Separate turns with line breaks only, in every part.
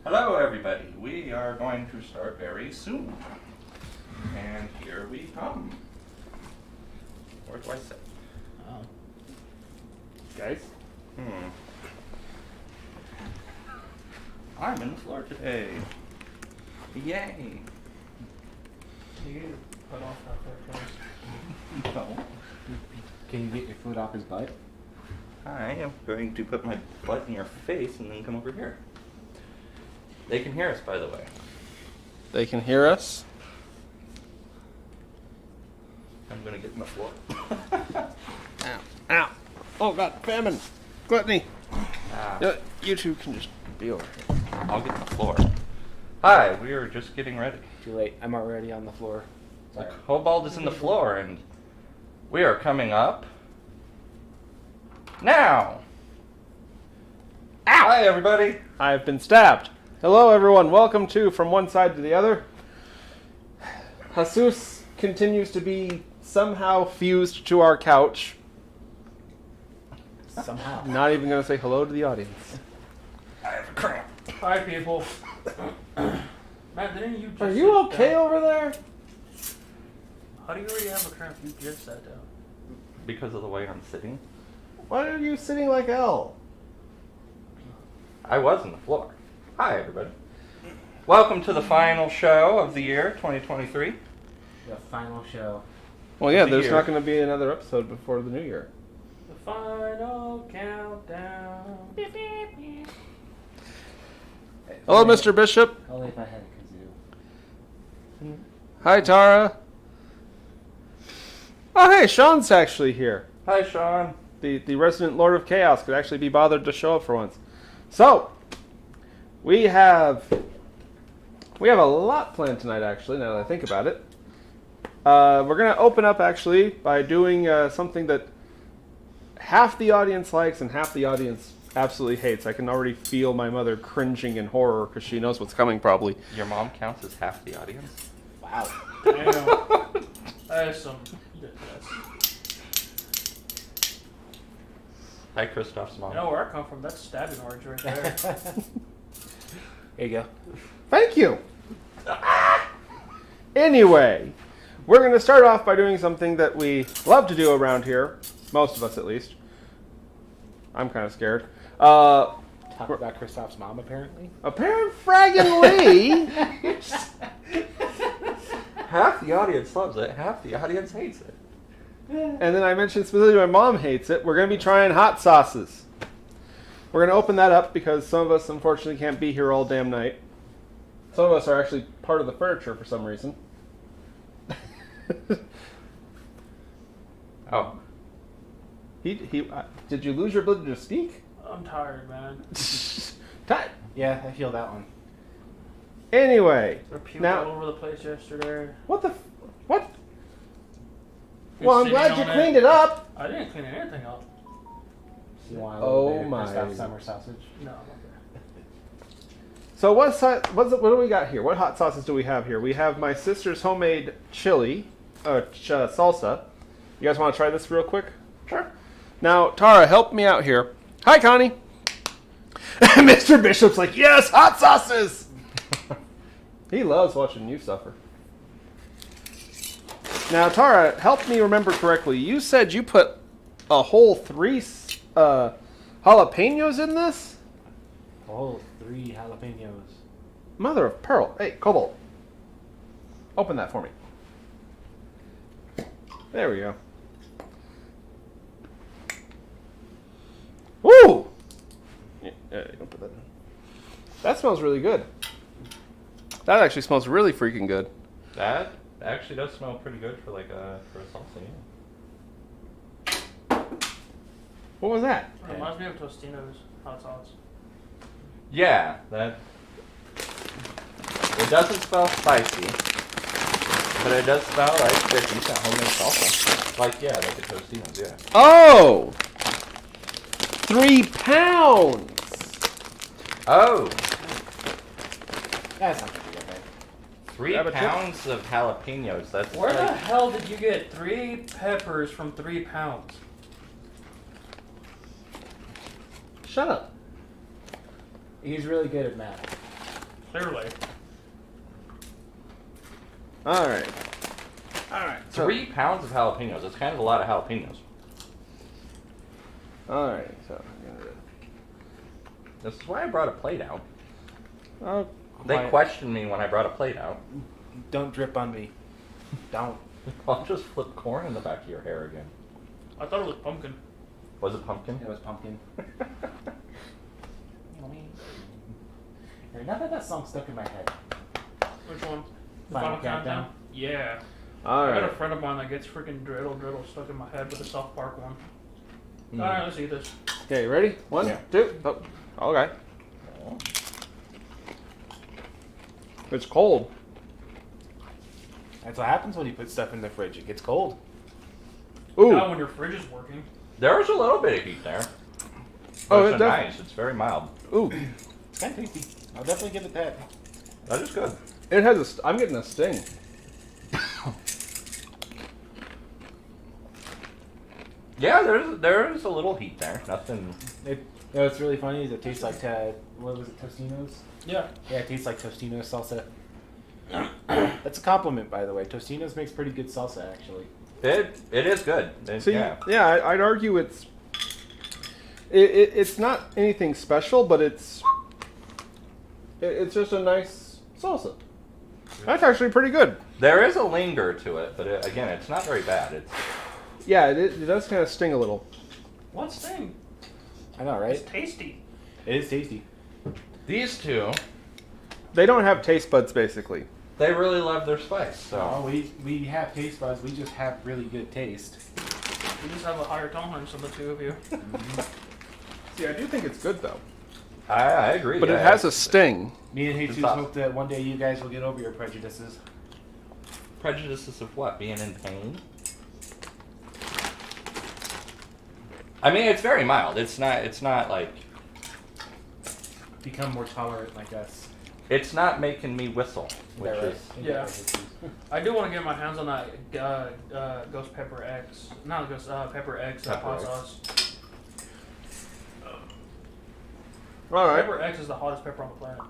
Hello everybody, we are going to start very soon. And here we come. Where do I sit?
Oh.
Guys? I'm in the floor today. Yay!
You put off that first.
No.
Can you get your foot off his butt?
I am going to put my butt in your face and then come over here. They can hear us, by the way.
They can hear us?
I'm going to get in the floor.
Ow. Ow. Oh, God. Famine. Gluttony.
Ah,
You two can just be over here.
I'll get in the floor. Hi, we are just getting ready.
Too late. I'm already on the floor.
The
Sorry.
kobold is in the floor, and we are coming up now. Ow! Hi, everybody.
I have been stabbed. Hello, everyone. Welcome to From One Side to the Other. Jesus continues to be somehow fused to our couch.
Somehow.
Not even going to say hello to the audience.
I have a cramp.
Hi, people. Matt, didn't you just
Are you
sit
okay
down?
over there?
How do you already have a cramp? You just sat down.
Because of the way I'm sitting.
Why are you sitting like L?
I was on the floor. Hi, everybody. Welcome to the final show of the year, 2023.
The final show.
Well, yeah,
The
there's
year.
not going to be another episode before the new year.
The final countdown. Beep, beep, beep.
Hello, Mr. Bishop.
Only if I had a kazoo.
Hi, Tara. Oh, hey, Sean's actually here.
Hi, Sean.
The resident Lord of Chaos could actually be bothered to show up for once. So, we have a lot planned tonight, actually, now that I think about it. We're going to open up, actually, by doing something that half the audience likes and half the audience absolutely hates. I can already feel my mother cringing in horror because she knows what's coming, probably.
Your mom counts as half the audience?
Wow.
Damn. That is some. That's,
Hi, Kristoff's mom.
you know where I come from? That's stabbing orange right there.
Here you go.
Thank you. Anyway, we're going to start off by doing something that we love to do around here, most of us at least. I'm kind of scared.
Talk about Kristoff's mom, apparently.
Apparent fraggingly,
Half the audience loves it, half the audience hates it.
and then I mentioned specifically my mom hates it, we're going to be trying hot sauces. We're going to open that up because some of us unfortunately can't be here all damn night. Some of us are actually part of the furniture for some reason.
Oh.
Did you lose your ability to speak?
I'm tired, man.
Time.
Yeah, I feel that one.
Anyway,
There were people
now
all over the place yesterday.
what?
You're
Well, I'm
sitting
glad
on
you
it.
do it up.
I didn't clean anything up.
You want a
Oh
little bit
my.
of Kristoff summer sausage?
No, I'm okay.
So what do we got here? What hot sauces do we have here? We have my sister's homemade chili, salsa. You guys want to try this real quick?
Sure.
Now, Tara, help me out here. Hi, Connie. Mr. Bishop's like, yes, hot sauces. He loves watching you suffer. Now, Tara, help me remember correctly. You said you put a whole 3 jalapenos in this?
Oh, 3 jalapenos.
Mother of pearl. Hey, Cobalt. Open that for me. There we go. Woo! Yeah, don't put that in. That smells really good. That actually smells really freaking good.
That actually does smell pretty good for like for a salsa, yeah.
What was that?
It reminds me of Tostino's hot sauce.
Yeah, that. It doesn't smell spicy, but it does smell like a decent homemade salsa. Like, yeah, like the Tostino's, yeah.
Oh! 3 pounds!
Oh,
That's not gonna be okay.
3
Grab a tip.
pounds of jalapenos. That's
Where the
like,
hell did you get 3 peppers from 3 pounds?
Shut up.
He's really good at math.
Clearly.
All right. All right. So,
3 pounds of jalapenos. That's kind of a lot of jalapenos.
all right. So,
This is why I brought a plate out.
oh,
They
Quiet.
questioned me when I brought a plate out.
Don't drip on me. Don't.
I'll just flip corn in the back of your hair again.
I thought it was pumpkin.
Was it pumpkin?
It was pumpkin. Now that song stuck in my head.
Which one? The
Final
Final
Countdown?
Countdown? Yeah.
all
I got a
right.
friend of mine that gets freaking driddle stuck in my head with the South Park one.
Mm.
Alright, let's eat this.
Okay, ready? 1,
Yeah.
2. Oh, okay. It's cold.
That's what happens when you put stuff in the fridge. It gets cold.
Ooh.
Not when your fridge is working.
There's a little bit of heat there.
Oh,
But
it
it's
does.
nice. It's very mild.
Ooh.
It's kind of tasty. I'll definitely give it that.
That is good.
It has a. I'm getting a sting.
Yeah, there's a little heat there. Nothing.
You know what's really funny is it tastes like, what was it, Tostino's?
Yeah.
Yeah, it tastes like Tostino's salsa. That's a compliment, by the way. Tostino's makes pretty good salsa, actually.
It is good.
See,
yeah.
I'd argue it's not anything special, but it's just a nice salsa. That's actually pretty good.
There is a linger to it, but again, it's not very bad. It's
Yeah, it does kind of sting a little.
What's thing?
I know, right?
It's tasty.
It is tasty.
these two.
They don't have taste buds, basically.
They really love their spice. So
Oh, we have taste buds. We just have really good taste.
You just have a higher tolerance than the two of you.
See, I do think it's good though,
I agree.
but
yeah.
it has a sting.
Me and
Good
Jesus
sauce.
hope that one day you guys will get over your prejudices.
Prejudices of what? Being in pain? I mean, it's very mild. It's not like
Become more tolerant like us.
it's not making me whistle, which
Is that
is
right?
Yeah. I do want to get my hands on that Ghost Pepper X. Not Ghost Pepper X
Pepper
hot
X.
sauce.
All right.
Pepper X is the hottest pepper on the planet.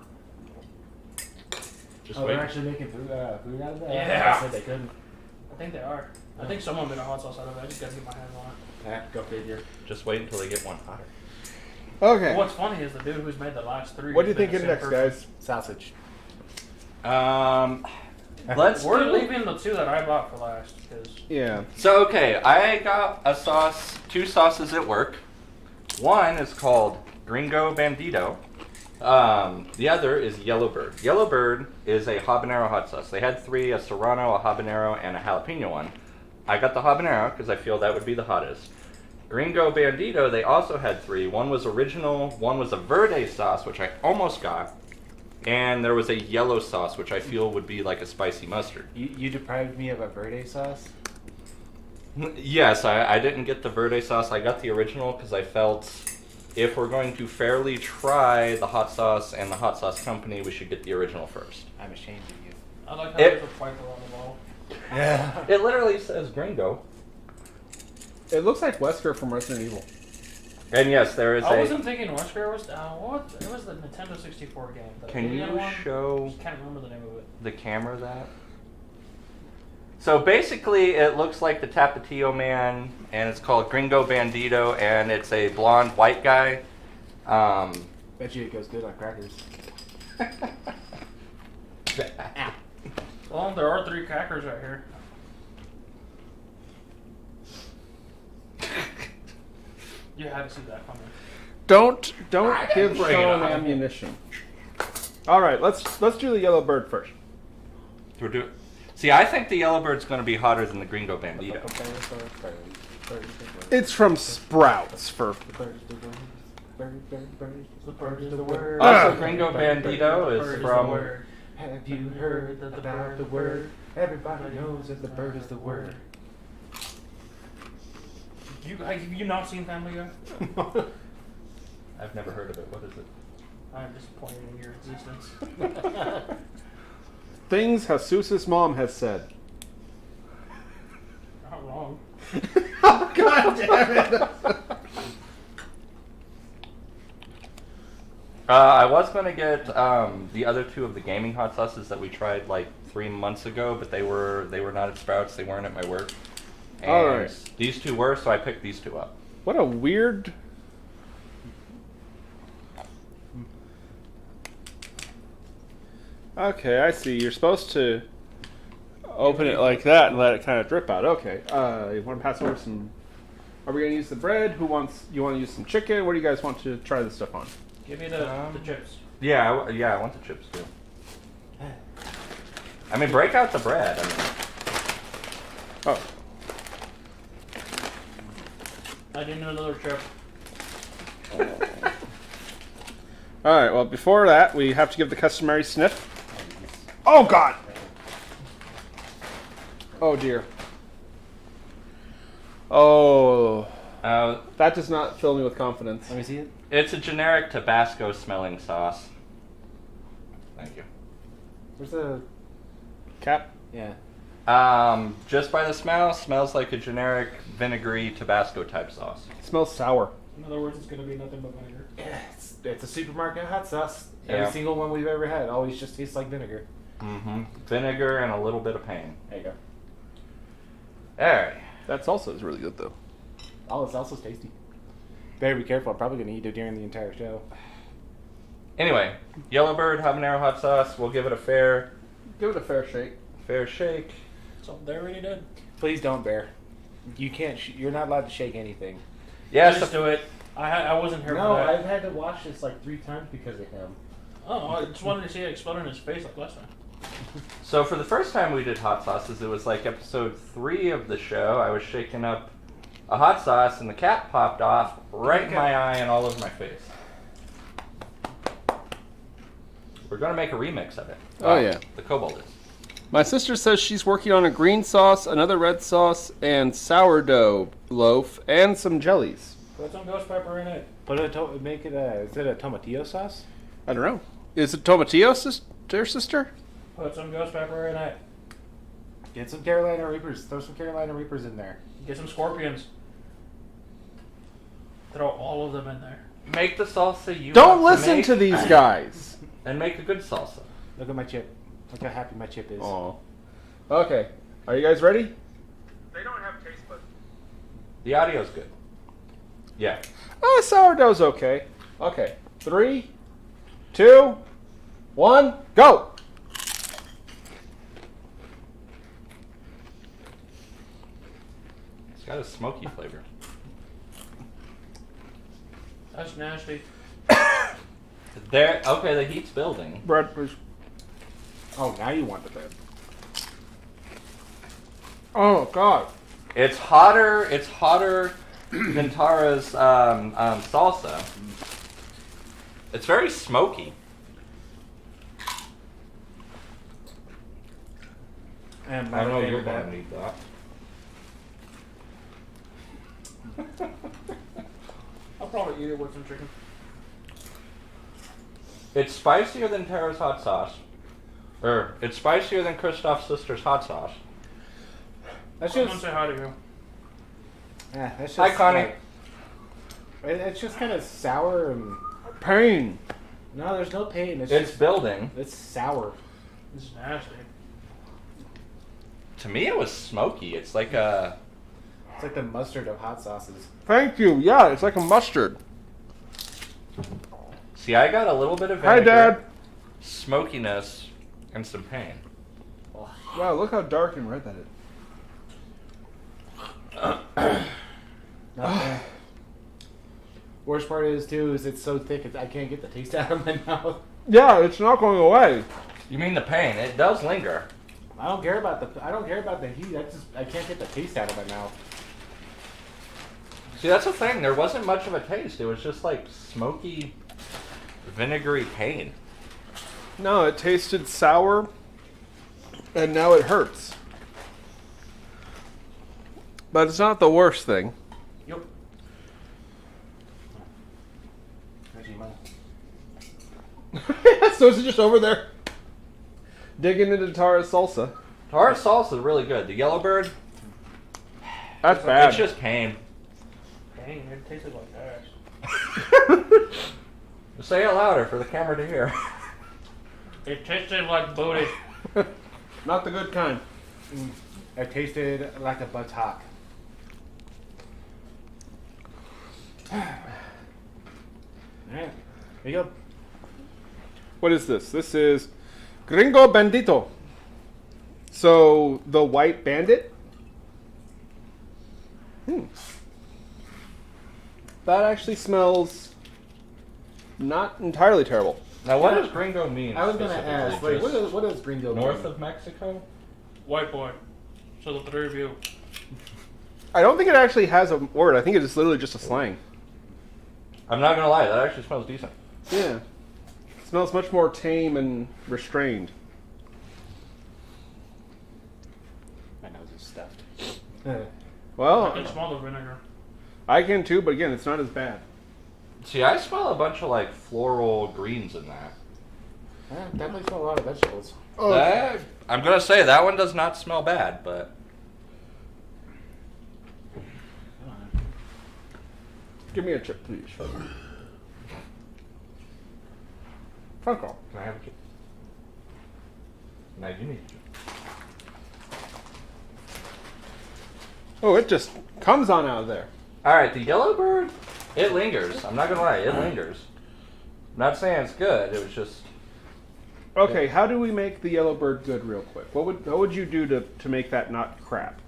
just
Oh,
wait.
they're actually making food out of that?
Yeah.
I said they couldn't.
I think they are. I think someone made a hot sauce out of it. I just gotta get my hands on it.
Go figure.
Just wait until they get one hotter.
Okay.
What's funny is the dude who's made the last three.
What do you
has been
think
the
in
same
next,
person.
guys?
Sausage.
Let's
We're
do-
leaving the two that I bought for last because
Yeah.
So okay, I got a sauce, 2 sauces at work. One is called Gringo Bandito. The other is Yellowbird. Yellowbird is a habanero hot sauce. They had 3: a serrano, a habanero, and a jalapeno one. I got the habanero because I feel that would be the hottest. Gringo Bandito, they also had 3. One was original, one was a verde sauce, which I almost got, and there was a yellow sauce, which I feel would be like a spicy mustard.
You deprived me of a verde sauce?
Yes, I didn't get the verde sauce. I got the original because I felt if we're going to fairly try the hot sauce and the hot sauce company, we should get the original first.
I'm ashamed of you.
I like how
It-
there's a piper on the wall.
Yeah.
It literally says Gringo.
It looks like Wesker from Resident Evil.
And yes, there is
I
a...
wasn't thinking Wesker was. What? It was the Nintendo 64 game. The
Can
Indian
you
one?
show
Just can't remember the name of it.
the camera that? So basically, it looks like the Tapatio Man, and it's called Gringo Bandito, and it's a blonde white guy.
Bet you it goes good on crackers.
Well, there are 3 crackers right here. You had to see that coming.
Don't
I
give
didn't bring it
Sean
up.
ammunition. All right, let's do the yellow bird first.
We're doing. See, I think the Yellowbird's going to be hotter than the Gringo Bandito.
It's from Sprouts for.
The bird is the word.
Also, Gringo Bandito
The
is
bird the
from.
word.
Have you heard about the word? Everybody knows that the bird is the word.
Have you not seen Family Guy?
I've never heard of it. What is it?
I'm disappointed in your existence.
Things Jesus' mom has said.
Not wrong.
Oh, God damn it!
I was gonna get the other two of the gaming hot sauces that we tried like 3 months ago, but they were not at Sprouts. They weren't at my work. And
All right.
these two were, so I picked these two up.
What a weird. Okay, I see. You're supposed to open it like that and let it kind of drip out. Okay. You want to pass over some? Are we gonna use the bread? You want to use some chicken? What do you guys want to try this stuff on?
Give me the chips.
Yeah, I want the chips too. I mean, break out the bread. I mean,
Oh,
I didn't know another chip.
all right. Well, before that, we have to give the customary sniff. Oh God! Oh dear. Oh, that does not fill me with confidence.
Let me see it.
it's a generic Tabasco smelling sauce. Thank you.
Where's the...
Cap.
Yeah.
Just by the smell, smells like a generic vinegary Tabasco type sauce.
It smells sour.
In other words, it's gonna be nothing but vinegar.
Yeah, it's a supermarket hot sauce. Every
Yeah.
single one we've ever had always just tastes like vinegar.
Mm-hmm. Vinegar and a little bit of pain.
There you go.
Alright.
That salsa is really good though.
Oh, it's also tasty. Better be careful. I'm probably going to eat it during the entire show.
Anyway, Yellowbird habanero hot sauce. We'll give it a fair
Give it a fair shake.
shake.
So they already did.
Please don't, Bear. You can't. You're not allowed to shake anything.
Yes.
Just do it. I wasn't here
No,
for that.
I've had to watch this like 3 times because of him.
Oh, I just wanted to see it explode in his face like last time.
So for the first time we did hot sauces, it was like episode 3 of the show. I was shaking up a hot sauce and the cap popped off right in my eye and all over my face. We're gonna make a remix of it.
Oh, yeah.
The kobold is.
My sister says she's working on a green sauce, another red sauce, and sourdough loaf, and some jellies.
Put some ghost pepper in it.
Make it a. Is it a tomatillo sauce?
I don't know. Is it tomatillo, sister?
Put some ghost pepper in it.
Get some Carolina Reapers. Throw some Carolina Reapers in there.
Get some scorpions. Throw all of them in there.
Make the salsa you
Don't
want
listen
make,
to these guys.
and make a good salsa.
Look at my chip. Look how happy my chip is.
Oh. Okay. Are you guys ready?
They don't have taste buds.
The audio's good. Yeah.
Oh, sourdough's okay. Okay. 3, 2, 1, go!
It's got a smoky flavor.
That's nasty.
There. Okay, the heat's building.
Bread, please.
Oh, now you want the bread.
Oh, God.
It's hotter. It's hotter than Tara's salsa. It's very smoky.
And
I know you're
favorite
gonna need that.
I'll probably eat it with some chicken.
It's spicier than Tara's hot sauce. It's spicier than Kristoff's sister's hot sauce.
That's
I'm gonna
just.
say hi to you.
Yeah, that's just.
Hi, Connie.
like- it's just kind of sour and.
Pain.
No, there's no pain. It's
It's
just.
building.
It's sour.
This is nasty.
To me, it was smoky. It's like a.
It's like the mustard of hot sauces.
Thank you. Yeah, it's like a mustard.
See, I got a little bit of
Hi,
vinegar,
Dad.
smokiness, and some pain.
Wow, look how dark and red that is.
Not bad. Worst part is too is it's so thick I can't get the taste out of my mouth.
Yeah, it's not going away.
You mean the pain? It does linger.
I don't care about the heat. I can't get the taste out of my mouth.
See, that's the thing. There wasn't much of a taste. It was just like smoky, vinegary pain.
No, it tasted sour, and now it hurts. But it's not the worst thing.
Yep. Actually, mine.
So is it just over there? Digging into Tara's salsa.
Tara's salsa is really good. The Yellowbird,
That's bad.
it's just pain.
Dang, it tasted like ash.
Say it louder for the camera to hear.
It tasted like booty.
Not the good kind.
It tasted like a buttock. Alright, here you go.
What is this? This is Gringo Bandito. So, the white bandit? That actually smells not entirely terrible.
Now, what does gringo mean?
I was gonna ask, like,
Just
what does gringo mean?
north of Mexico?
White boy. So the three of you.
I don't think it actually has a word. I think it is literally just a slang.
I'm not gonna lie, that actually smells decent.
Yeah. It smells much more tame and restrained.
My nose is stuffed.
I
Well,
can smell the vinegar.
I can too, but again, it's not as bad.
See, I smell a bunch of like floral greens in that.
Definitely smell a lot of vegetables.
That, I'm gonna say that one does not smell bad, but
Give me a chip, please. Franco.
can I have a chip? Now you need a chip.
Oh, it just comes on out of there.
All right, the yellow bird, it lingers. I'm not gonna lie, it lingers. I'm not saying it's good. It was just
Okay, how do we make the yellow bird good real quick? What would you do to make that not crap?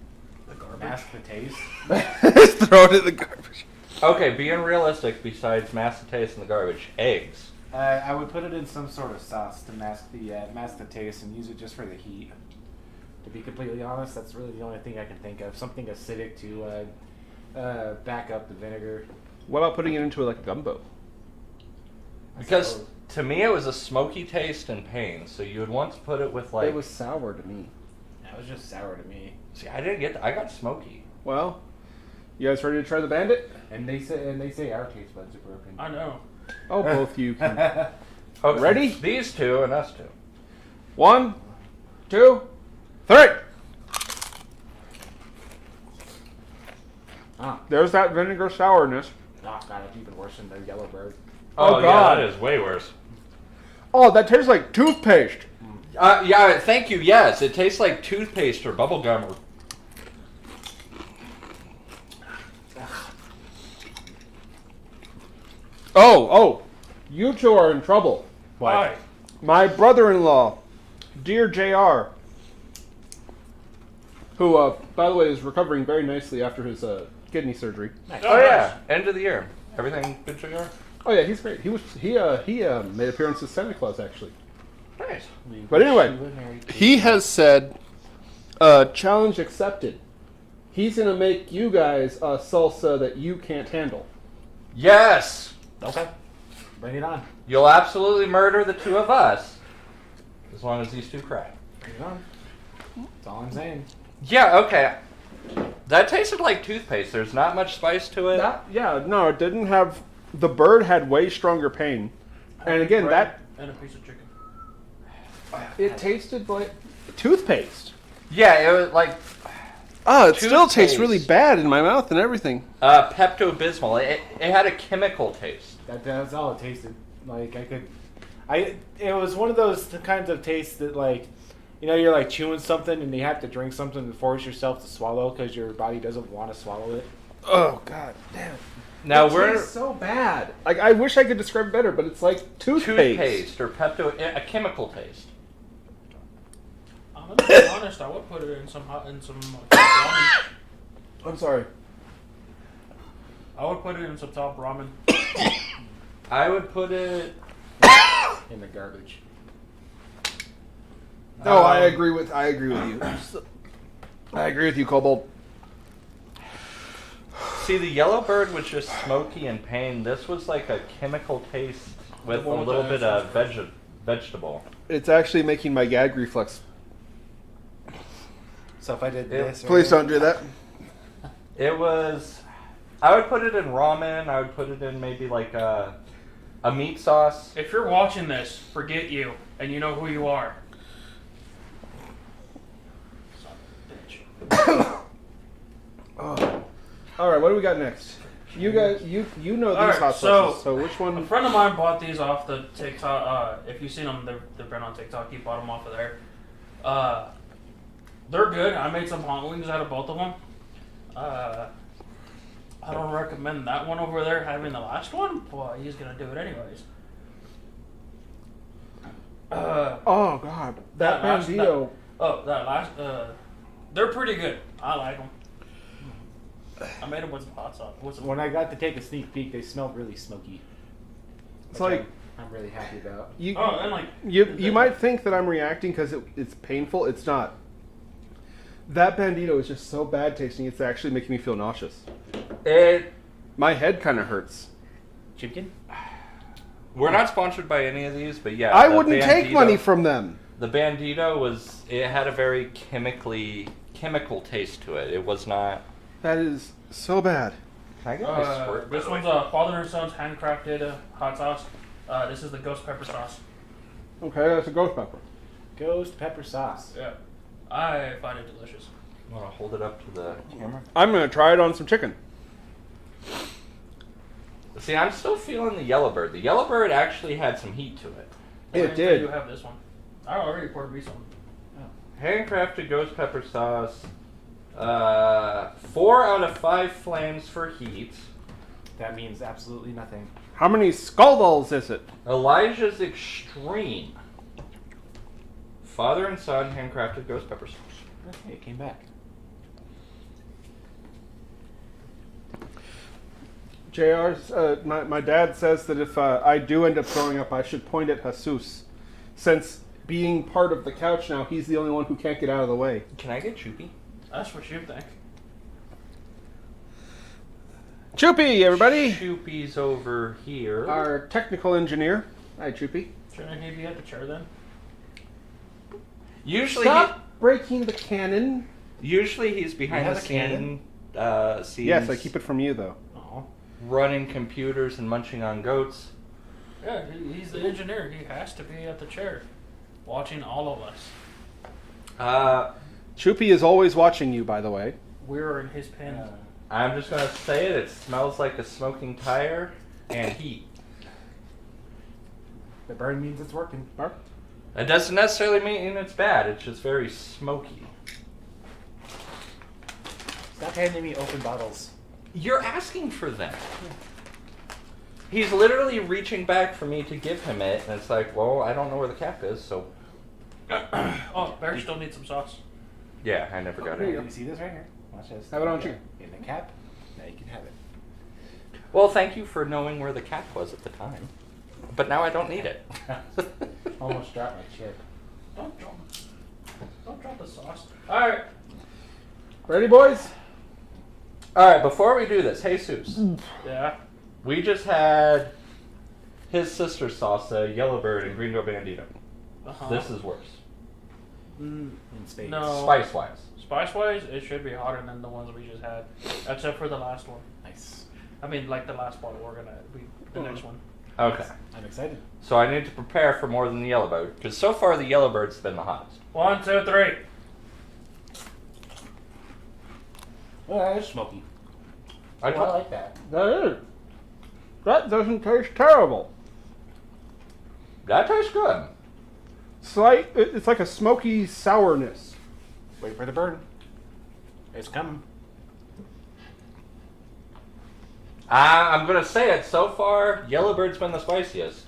The garbage. Mask the taste.
Throw it in the garbage.
okay. Being realistic, besides mask the taste and the garbage, eggs.
I would put it in some sort of sauce to mask the taste and use it just for the heat. To be completely honest, that's really the only thing I can think of. Something acidic to back up the vinegar.
What about putting it into like a gumbo?
Because to me, it was a smoky taste and pain. So you would want to put it with like.
It was sour to me.
That was just sour to me.
See, I didn't get. I got smoky.
Well, you guys ready to try the bandit?
And they say our taste buds are broken.
I know.
Oh, both you can.
Okay,
Ready?
These two and us two.
1, 2, 3.
Ah,
There's that vinegar sourness.
oh god, it's even worse than the yellow bird.
Oh,
yeah,
God.
that is way worse.
Oh, that tastes like toothpaste.
Yeah, thank you. Yes, it tastes like toothpaste or bubble gum. Or...
Oh, you two are in trouble.
Why?
My brother-in-law, dear JR, who, by the way, is recovering very nicely after his kidney surgery.
Oh yeah, end of the year. Everything good for you?
Oh yeah, he's great. He made appearances as Santa Claus actually.
Nice.
But anyway, he has said, challenge accepted. He's gonna make you guys a salsa that you can't handle.
Yes.
Okay, bring it on.
You'll absolutely murder the two of us, as long as these two cry.
Bring it on. That's all I'm saying.
Yeah. Okay. That tasted like toothpaste. There's not much spice to it.
No, it didn't have. The bird had way stronger pain, and again,
Bread and a piece of chicken.
it tasted like toothpaste.
Yeah, it was like
Oh, it still tastes
Toothpaste.
really bad in my mouth and everything.
Pepto-Bismol. It had a chemical taste.
That's all it tasted. Like it was one of those kinds of tastes that like, you know, you're like chewing something and you have to drink something to force yourself to swallow because your body doesn't want to swallow it.
Oh God, damn!
Now
It
we're
tastes so bad. Like I wish I could describe it better, but it's like toothpaste.
or a chemical taste.
I'm gonna be honest. I would put it in some ramen.
I'm sorry.
I would put it in some top ramen.
I would put it.
In the garbage.
No, I agree with you. I agree with you, Kobold.
See, the yellow bird was just smoky and pain. This was like a chemical taste with a
one with
little
the
bit of vegetable.
It's actually making my gag reflex.
So if I did
Yeah.
this,
Please don't do that.
It was. I would put it in ramen. I would put it in maybe like a meat sauce.
If you're watching this, forget you, and you know who you are.
Oh. All right, what do we got next? You guys, you know these
Alright,
hot
so-
sauces. So which
A
one?
friend of mine bought these off the TikTok. If you've seen them, they've been on TikTok. He bought them off of there. They're good. I made some hot wings out of both of them. I don't recommend that one over there having the last one. Well, he's gonna do it anyways.
Oh God, that
last-
bandito.
that last. They're pretty good. I like them. I made them with some hot sauce. With some,
When I got to take a sneak peek, they smelled really smoky.
It's
which
like
I'm really happy about.
you.
and like
You might think that I'm reacting because it's painful. It's not. That bandito is just so bad tasting. It's actually making me feel nauseous. My head kind of hurts.
Chicken?
We're not sponsored by any of these, but yeah.
I
the
wouldn't take
Bandito-
money from them.
The Bandito it had a very chemical taste to it. It was not.
That is so bad.
Can I get my squirt?
this one's a Father and Son's handcrafted hot sauce. This is the ghost pepper sauce.
Okay, that's a ghost pepper.
Ghost pepper sauce.
Yeah, I find it delicious.
Want to hold it up to the camera?
I'm gonna try it on some chicken.
See, I'm still feeling the Yellowbird. The Yellowbird actually had some heat to it.
It did.
You have this one. I already poured me some.
Handcrafted ghost pepper sauce. 4 out of 5 flames for heat.
That means absolutely nothing.
How many skull balls is it?
Elijah's Extreme. Father and son handcrafted ghost pepper sauce.
Okay, it came back.
JR's, my dad says that if I do end up throwing up, I should point at Jesus. Since being part of the couch now, he's the only one who can't get out of the way.
Can I get Choopy?
That's what you think.
Choopy, everybody!
Choopy's over here.
Our technical engineer. Hi, Choopy.
Shouldn't he be at the chair then?
Usually,
Stop breaking the cannon.
usually he's behind
You
the
have a cannon?
scenes.
Yes, I keep it from you, though.
Oh.
Running computers and munching on goats.
Yeah, he's the engineer. He has to be at the chair, watching all of us.
Choopy is always watching you, by the way.
We're in his pen.
I'm just gonna say it. It smells like a smoking tire and heat.
The burn means it's working.
Mark?
It doesn't necessarily mean it's bad. It's just very smoky.
Stop handing me open bottles.
You're asking for that. He's literally reaching back for me to give him it, and it's like, well, I don't know where the cap is, so
Oh, Bear still needs some sauce.
yeah, I never got
There you
it.
go.
You see this right here? Watch this.
Have it on chicken.
In the cap. Now you can have it.
Well, thank you for knowing where the cap was at the time, but now I don't need it.
Almost dropped my chip.
Don't drop the sauce. All right.
Ready, boys?
All right, before we do this, Jesus,
Yeah.
we just had his sister's salsa, Yellowbird, and Gringo Bandito.
Uh-huh.
This is worse,
In spades.
No.
spice-wise.
Spice-wise, it should be hotter than the ones we just had, except for the last one.
Nice.
I mean, like the last bottle we're gonna the next one.
Okay,
I'm excited.
so I need to prepare for more than the Yellowbird, because so far the Yellowbird's been the hottest.
1, 2, 3.
Oh, that is smoky.
I
I
told-
like that.
That is. That doesn't taste terrible.
that tastes good.
It's like a smoky sourness.
Wait for the burn. It's coming.
I'm gonna say it. So far, Yellowbird's been the spiciest,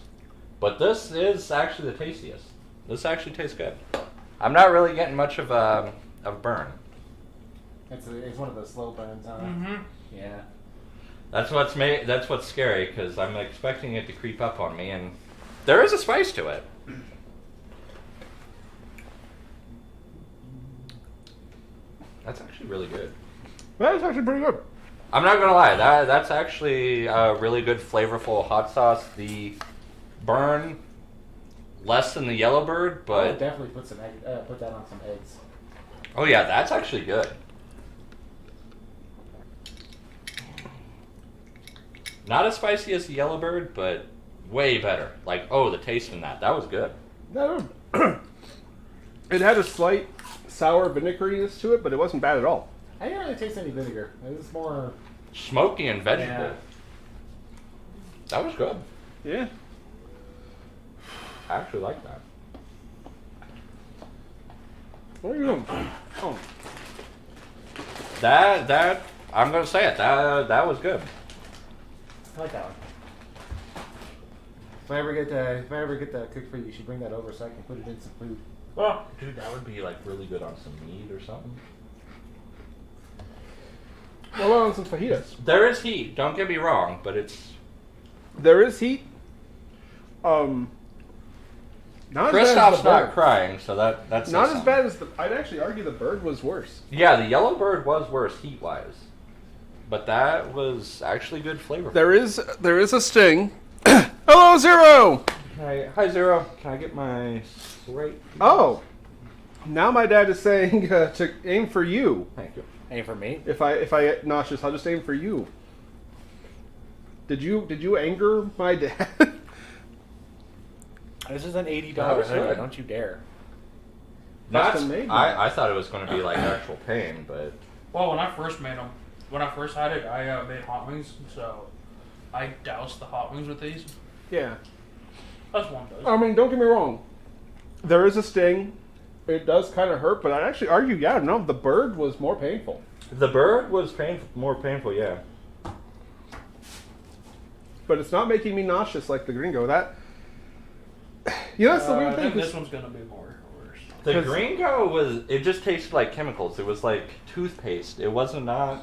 but this is actually the tastiest. This actually tastes good. I'm not really getting much of a burn.
It's one of the slow burns, huh?
Mm-hmm.
Yeah.
That's what's scary, because I'm expecting it to creep up on me, and there is a spice to it. That's actually really good.
That's actually pretty good.
I'm not gonna lie, that's actually a really good flavorful hot sauce. The burn less than the Yellowbird,
I would
but
definitely put some egg, put that on some eggs.
oh yeah, that's actually good. Not as spicy as the Yellowbird, but way better. Like, oh, the taste in that was good.
No. It had a slight sour vinegariness to it, but it wasn't bad at all.
I didn't really taste any vinegar. It was more
smoky and vegetable.
Yeah.
That was good.
Yeah.
I actually like that.
What are you doing? Oh.
That I'm gonna say it. That was good.
I like that one. If I ever get that cooked for you, you should bring that over so I can put it in some food.
Well, dude, that would be like really good on some meat or something.
What about on some fajitas?
There is heat. Don't get me wrong, but it's
There is heat. Not as bad as
Kristoff's
the bird.
not crying, so that's
Not as bad as the. I'd actually argue the bird was worse.
Yeah, the yellow bird was worse heat wise, but that was actually good flavor.
There is a sting. Hello, Zero.
Hi Zero. Can I get my straight?
Oh, now my dad is saying to aim for you.
Thank you.
Ain't for me.
If I get nauseous, I'll just aim for you. Did you anger my dad?
This is an $80
That was
hoodie.
good.
Don't you dare.
Custom made.
I thought it was going to be like actual pain, but
Well, when I first made them, when I first had it, I made hot wings, so I doused the hot wings with these.
Yeah.
That's one does.
I mean, don't get me wrong. There is a sting. It does kind of hurt, but I'd actually argue, yeah, no, the bird was more painful.
the bird was more painful. Yeah.
But it's not making me nauseous like the gringo. That. You know, that's the weird
I
thing.
think
'cause-
this one's gonna be more worse.
The
'Cause-
gringo it just tasted like chemicals. It was like toothpaste. It wasn't
It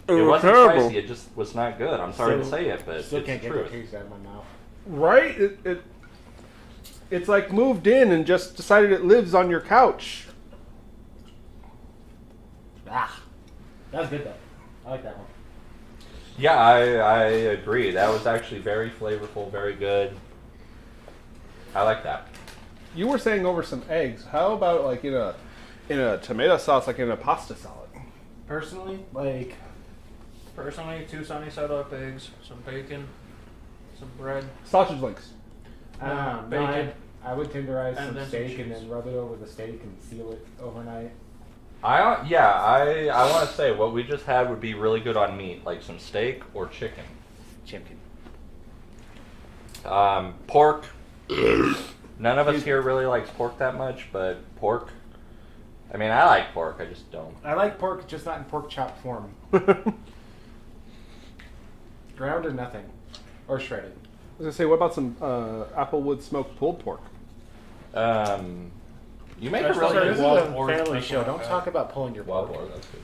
it
was
wasn't
terrible.
spicy. It just was not good. I'm sorry to
Still-
say it, but
Still
it's
can't
the
get the
truth.
taste out of my mouth.
Right? It's like moved in and just decided it lives on your couch.
Ah, that was good though. I like that one.
Yeah, I agree. That was actually very flavorful, very good. I like that.
You were saying over some eggs. How about like in a tomato sauce, like in a pasta salad?
Personally, like
Personally, 2 sunny side up eggs, some bacon, some bread.
Sausage links.
no,
bacon.
I would tenderize
And
some
then some
steak and
cheese.
then rub it over the steak and seal it overnight.
I want to say what we just had would be really good on meat, like some steak or chicken.
Chimkin.
Pork. None of us here really likes pork that much, but pork. I mean, I like pork. I just don't.
I like pork, just not in pork chop form. Ground or nothing, or shredded.
I was gonna say, what about some applewood smoked pulled pork?
You make
That's
a really
not
good
This is
Wild
a
pork,
family
that's
show.
what
Don't
I
talk
had.
about pulling your
wild
pork.
pork. That's good.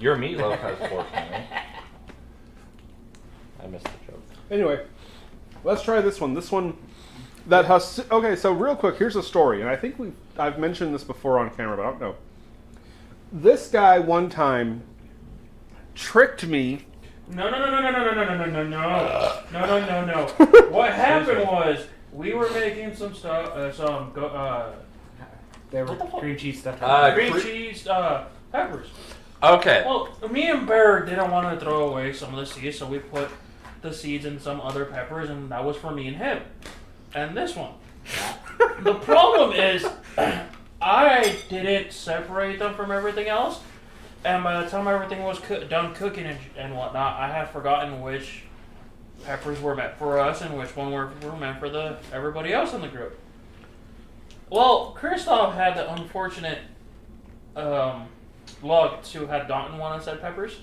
Your meatloaf has pork in it. I missed the joke.
Anyway, let's try this one. This one that has. Okay, so real quick, here's a story, and I think I've mentioned this before on camera, but I don't know. This guy one time tricked me.
No. What happened was we were making some stuff,
They were
What the fuck?
cream cheese stuff.
green cheese peppers.
Okay.
Well, me and Bear didn't want to throw away some of the seeds, so we put the seeds in some other peppers, and that was for me and him. And this one. The problem is, I didn't separate them from everything else, and by the time everything was done cooking and whatnot, I had forgotten which peppers were meant for us and which one were meant for everybody else in the group. Well, Kristoff had the unfortunate luck to have gotten one that said peppers.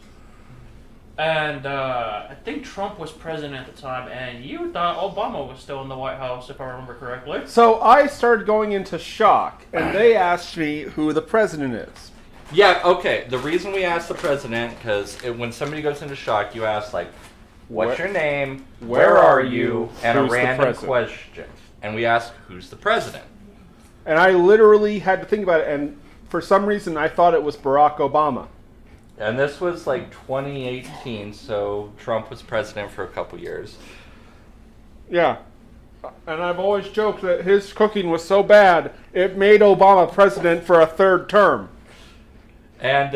And I think Trump was president at the time, and you thought Obama was still in the White House, if I remember correctly.
So I started going into shock, and they asked me who the president is.
Yeah, okay. The reason we ask the president, because when somebody goes into shock, you ask, like, what's your name, where are you, and
Who's
a
the
random
president?
question. And we ask, who's the president?
And I literally had to think about it, and for some reason I thought it was Barack Obama.
And this was like 2018, so Trump was president for a couple years.
Yeah. And I've always joked that his cooking was so bad, it made Obama president for a third term.
And,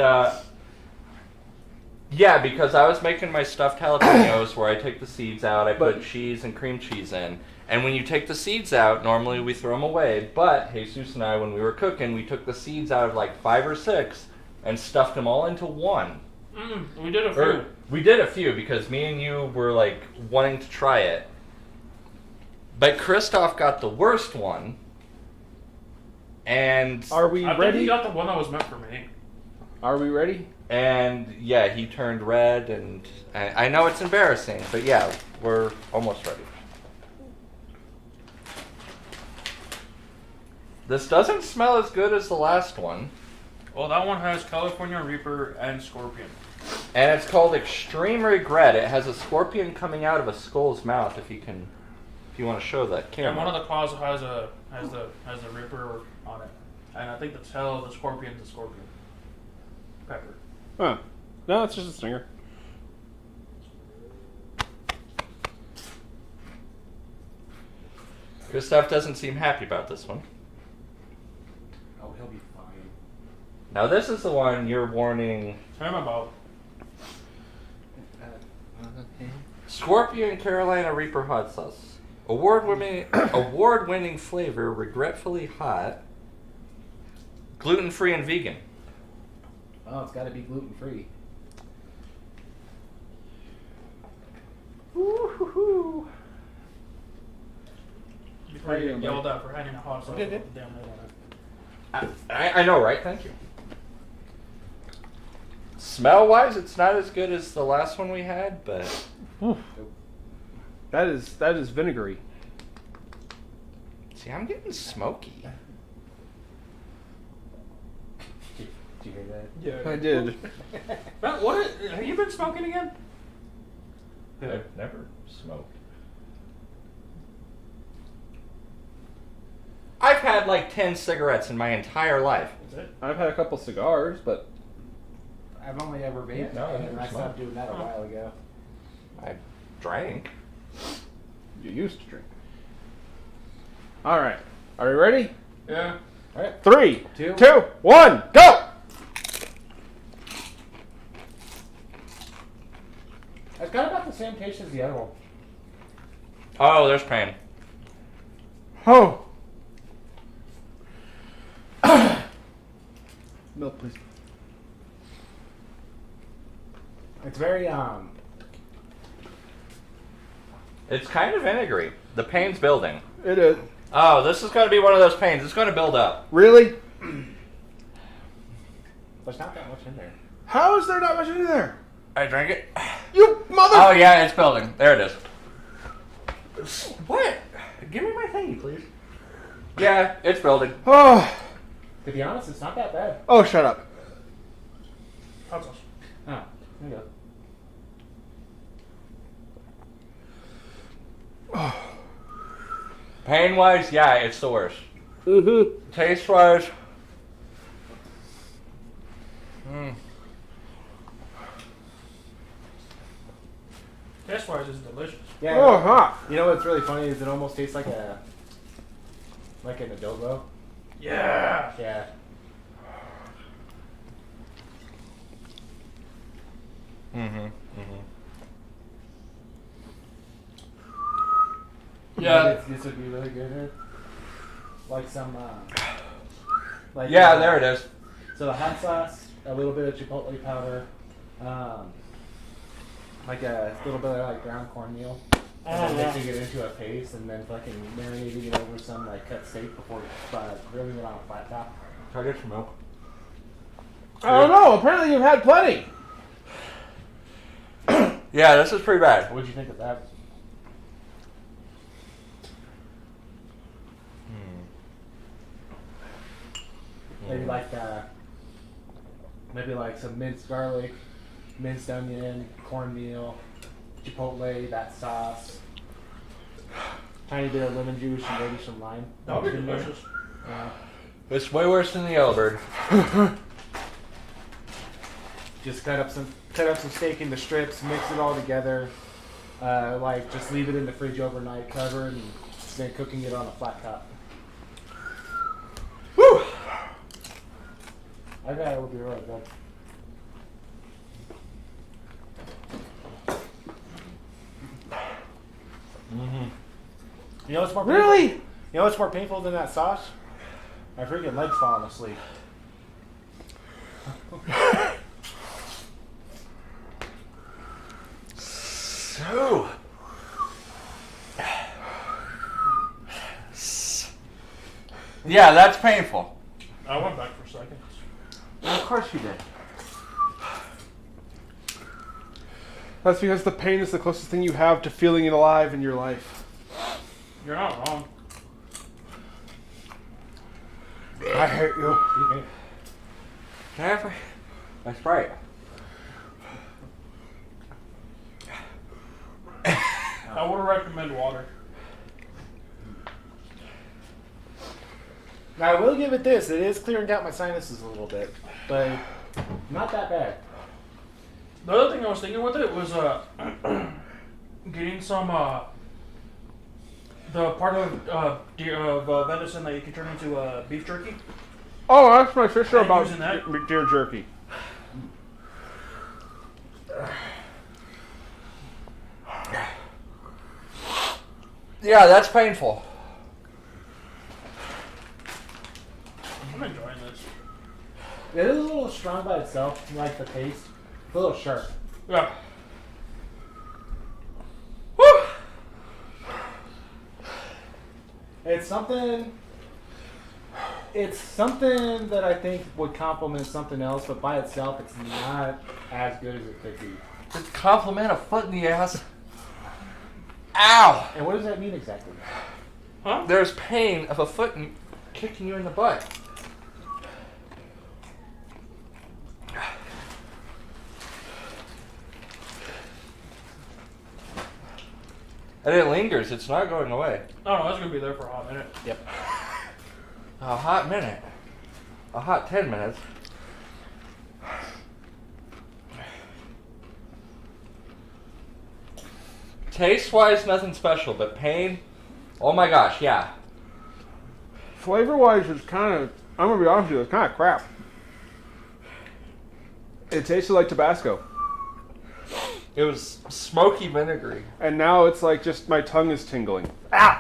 yeah, because I was making my stuffed jalapenos where I take the seeds out, I put cheese and cream cheese in. And when you take the seeds out, normally we throw them away. But Jesus and I, when we were cooking, we took the seeds out of like 5 or 6 and stuffed them all into one.
We did a few.
Or, we did a few because me and you were like wanting to try it. But Kristoff got the worst one. And
Are we
I think
ready?
he got the one that was meant for me.
Are we ready?
And yeah, he turned red, and I know it's embarrassing, but yeah, we're almost ready. This doesn't smell as good as the last one,
Well, that one has California Reaper and Scorpion.
and it's called Extreme Regret. It has a scorpion coming out of a skull's mouth. If you want to show that
And
camera.
one of the claws has the Reaper on it. And I think the tail of the Scorpion's a Scorpion. Pepper.
Huh. No, it's just a stinger.
Kristoff doesn't seem happy about this one.
Oh, he'll be fine.
Now this is the one you're warning.
Tell him about.
Scorpion Carolina Reaper hot sauce. Award-winning flavor, regretfully hot, gluten-free and vegan.
Oh, it's got to be gluten free.
Woo-hoo-hoo.
Before you get yelled at for having a hot sauce.
Okay, good.
Damn lid on it.
I know, right? Thank you. Smell-wise, it's not as good as the last one we had, but
That is vinegary.
see, I'm getting smoky.
Did you hear that?
Yeah.
I did.
Matt, have you been smoking again?
I've never smoked. I've had like 10 cigarettes in my entire life.
Is it?
I've had a couple cigars, but
I've only ever vaped,
No, I
and
never
I stopped
smoked.
doing that a while ago.
I drank.
you used to drink. All right. Are you ready?
Yeah.
All right.
3,
Two.
2, 1, go!
It's got about the same taste as the other one.
Oh, there's pain.
Oh. Milk, please.
It's very
It's kind of vinegary. The pain's building.
It is.
Oh, this is going to be one of those pains. It's going to build up.
Really?
There's not that much in there.
How is there not much in there?
I drank it.
You mother...
Oh, yeah, it's building. There it is. What? Give me my thingy, please. Yeah, it's building.
Oh.
To be honest, it's not that bad.
Oh, shut up.
Hot sauce.
Oh, there you go.
Pain-wise, yeah, it's the worst.
Mm-hmm.
Taste-wise...
Taste-wise, it's delicious.
Yeah.
Oh, hot.
You know what's really funny is it almost tastes like an adobo.
Yeah.
Yeah.
Yeah.
This would be really good here. Like some, like
Yeah, there it is.
So the hot sauce, a little bit of chipotle powder, like a little bit of like ground cornmeal, and then mixing it into a paste, and then fucking marinating it over some like cut steak before grilling it on a flat top.
Can I get some milk?
I don't know. Apparently you've had plenty.
Yeah, this is pretty bad.
What'd you think of that? Maybe like some minced garlic, minced onion, cornmeal, chipotle, that sauce, tiny bit of lemon juice, and maybe some lime.
That would be
in there.
delicious.
It's way worse than the Yellowbird.
Just cut up some steak into strips, mix it all together. Like just leave it in the fridge overnight, covered, and then cooking it on a flat top.
Woo!
I bet it would be really good. You know what's more painful?
Really?
You know what's more painful than that sauce? My freaking legs falling asleep.
Ooh. Yeah, that's painful.
I went back for seconds.
Well, of course you did.
That's because the pain is the closest thing you have to feeling alive in your life.
You're not wrong.
I hate you.
Can I have my Sprite?
I would recommend water.
Now, I will give it this. It is clearing out my sinuses a little bit, but not that bad.
The other thing I was thinking with it was getting some the part of venison that you can turn into beef jerky.
Oh, ask my sister
I'm
about
using that.
deer jerky.
Yeah, that's painful.
I'm enjoying this.
It is a little strong by itself, like the taste. A little sharp.
Yeah.
Woo!
It's something that I think would complement something else, but by itself, it's not as good as it could be.
Just compliment a foot in the ass. Ow!
And what does that mean exactly?
Huh?
There's pain of a foot kicking you in the butt. And it lingers. It's not going away.
Oh no, that's gonna be there for a hot minute.
Yep.
A hot minute. A hot 10 minutes. Taste-wise, nothing special, but pain, oh my gosh, yeah.
Flavor-wise, it's kind of, I'm going to be honest with you, it's kind of crap. It tasted like Tabasco.
It was smoky vinegary.
And now it's like just my tongue is tingling. Get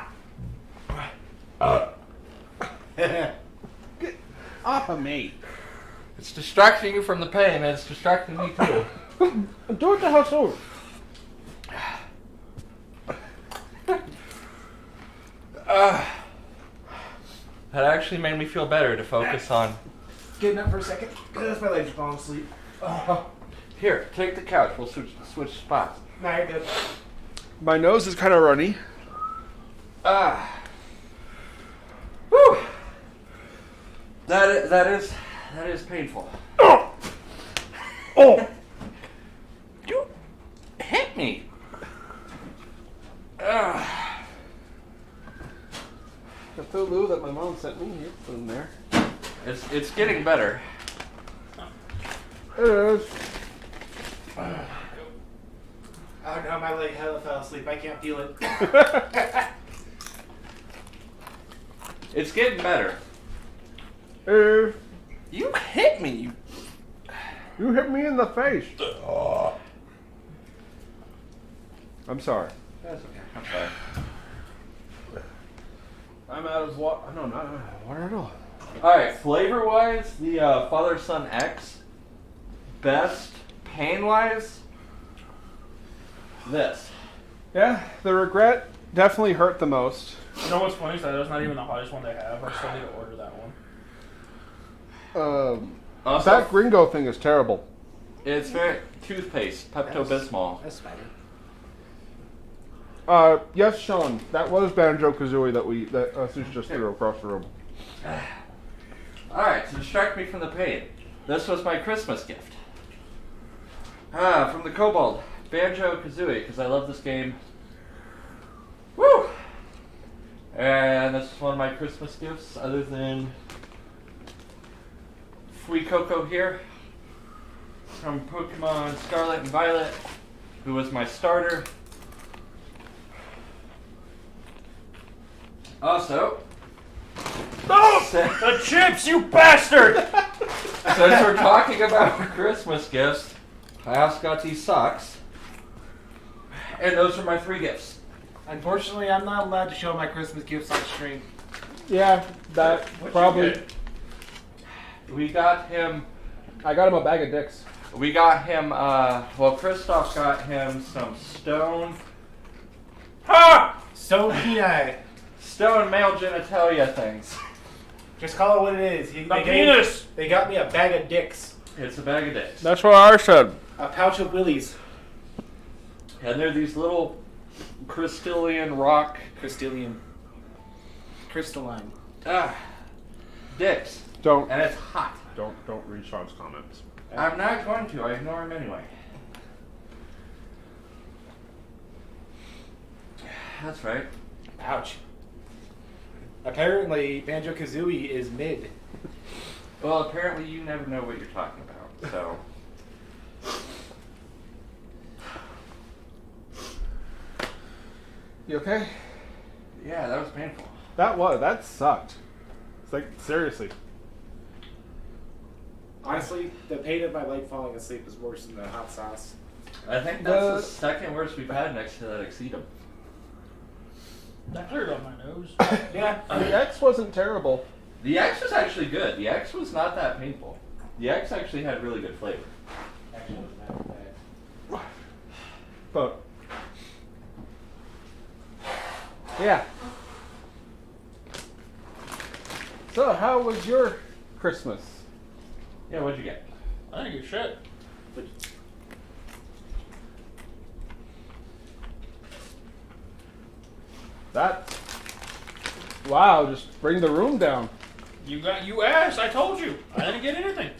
off of me.
It's distracting you from the pain, and it's distracting me too.
Do it the house over.
That actually made me feel better to focus on.
Getting up for a second. That's my legs are falling asleep.
Here, take the couch. We'll switch spots.
Nah, you're good.
My nose is kind of runny.
Whew. That is painful.
Oh!
You hit me.
The Hulu that my mom sent me, you put in there.
It's getting better.
It is.
Oh no, my leg fell asleep. I can't feel it.
It's getting better.
You
You hit me.
hit me in the face. I'm sorry.
That's okay. I'm sorry.
I'm out of water. No, not out of water at all.
Alright, flavor-wise, the Father Son X. Best. Pain-wise, this.
Yeah, the regret definitely hurt the most.
You know what's funny is that that's not even the hottest one they have. I still need to order that one.
Also,
That gringo thing is terrible.
it's very toothpaste, Pepto-Bismol.
That's spider.
Yes, Sean, that was Banjo-Kazooie that Sus just threw across the room.
Alright, to distract me from the pain, this was my Christmas gift. From the Kobold, Banjo-Kazooie, because I love this game. Woo! And this is one of my Christmas gifts, other than Fuecoco here, from Pokemon Scarlet and Violet, who was my starter. Also,
The chips, you bastard!
since we're talking about Christmas gifts, I also got these socks. And those are my 3 gifts.
Unfortunately, I'm not allowed to show my Christmas gifts on stream.
Yeah, that
What'd you
probably.
get? We got him.
I got him a bag of dicks.
We got him, Kristoff got him some stone
So peanut.
stone male genitalia things.
Just call it what it is.
Penis!
They got me a bag of dicks.
It's a bag of dicks.
That's what ours said.
A pouch of willies.
And they're these little crystalline rock
Crystalline.
dicks.
Don't
And it's hot.
don't read Sean's comments.
I'm not going to. I ignore him anyway. That's right.
Ouch. Apparently, Banjo-Kazooie is mid.
Well, apparently you never know what you're talking about, so...
You okay?
Yeah, that was painful.
That sucked. It's like, seriously.
Honestly, the pain of my leg falling asleep is worse than the hot sauce.
I think that's the second worst we've had next to that Exceedum.
That cleared up my nose.
Yeah.
The X wasn't terrible.
The X was actually good. The X was not that painful. The X actually had really good flavor.
Actually, it wasn't that bad.
But yeah. So how was your Christmas?
Yeah, what'd you get?
I think it's shit.
That wow, just bring the room down.
You asked. I told you. I didn't get anything.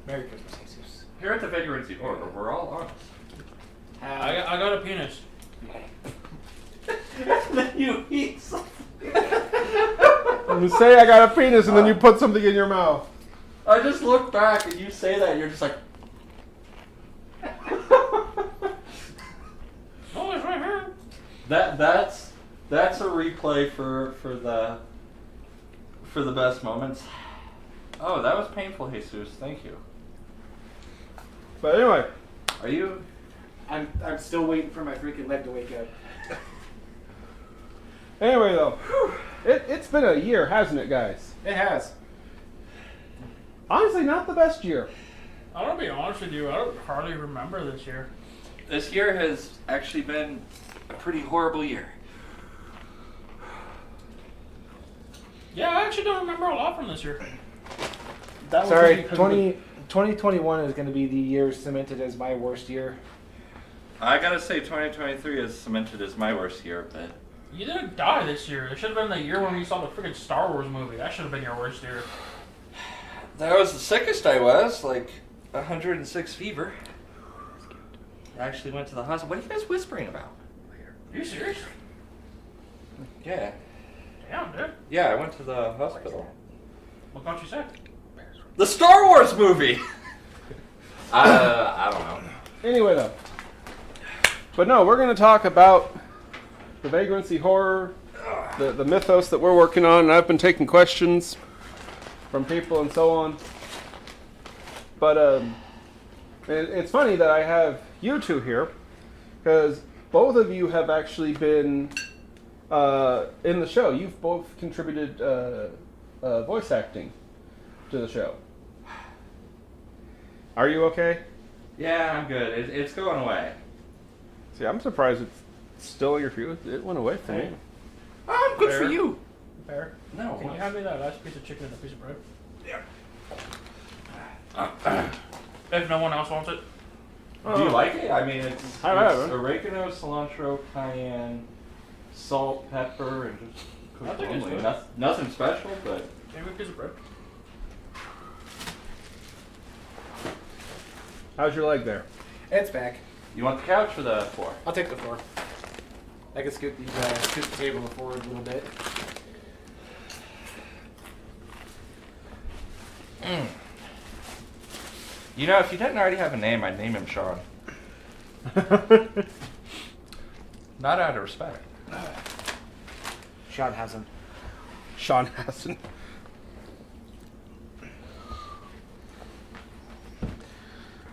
Merry Christmas, Jesus.
Here at the Vagrancy Horror, we're all honest.
I got a penis.
Then you eat something.
You say I got a penis and then you put something in your mouth.
I just look back and you say that and you're just like...
Oh, it's right here.
That's a replay for the best moments. Oh, that was painful, Jesus. Thank you.
But anyway,
Are you?
I'm still waiting for my freaking leg to wake up.
anyway though, it's been a year, hasn't it, guys?
It has.
Honestly, not the best year.
I'm gonna be honest with you. I don't hardly remember this year.
This year has actually been a pretty horrible year.
Yeah, I actually don't remember a lot from this year.
That was
Sorry,
2021 is going to be the year cemented as my worst year.
I gotta say 2023 is cemented as my worst year, but...
You didn't die this year. It should have been the year when we saw the freaking Star Wars movie. That should have been your worst year.
That was the sickest I was, like 106 fever. I actually went to the hospital. What are you guys whispering about?
Are you serious?
Yeah.
Damn, dude.
Yeah, I went to the hospital.
What got you sick?
The Star Wars movie! I don't know.
Anyway though, but no, we're going to talk about the Vagrancy Horror, the mythos that we're working on, and I've been taking questions from people and so on. But it's funny that I have you two here, because both of you have actually been in the show. You've both contributed voice acting to the show. Are you okay?
Yeah, I'm good. It's going away.
See, I'm surprised it's still your view. It went away from me.
Oh, good for
Fair.
you.
Fair.
No.
Can you hand me that last piece of chicken and a piece of bread?
Yeah.
If no one else wants it.
Do you like it? I mean, it's
I have it.
oregano, cilantro, cayenne, salt, pepper, and just
I
cooked
think it's
normally.
good.
Nothing special, but
Give me a piece of bread.
How's your leg there?
It's back.
you want the couch or the floor?
I'll take the floor. I can scoot the table forward a little bit.
You know, if you didn't already have a name, I'd name him Sean. Not out of respect.
Sean hasn't.
Sean Hassan.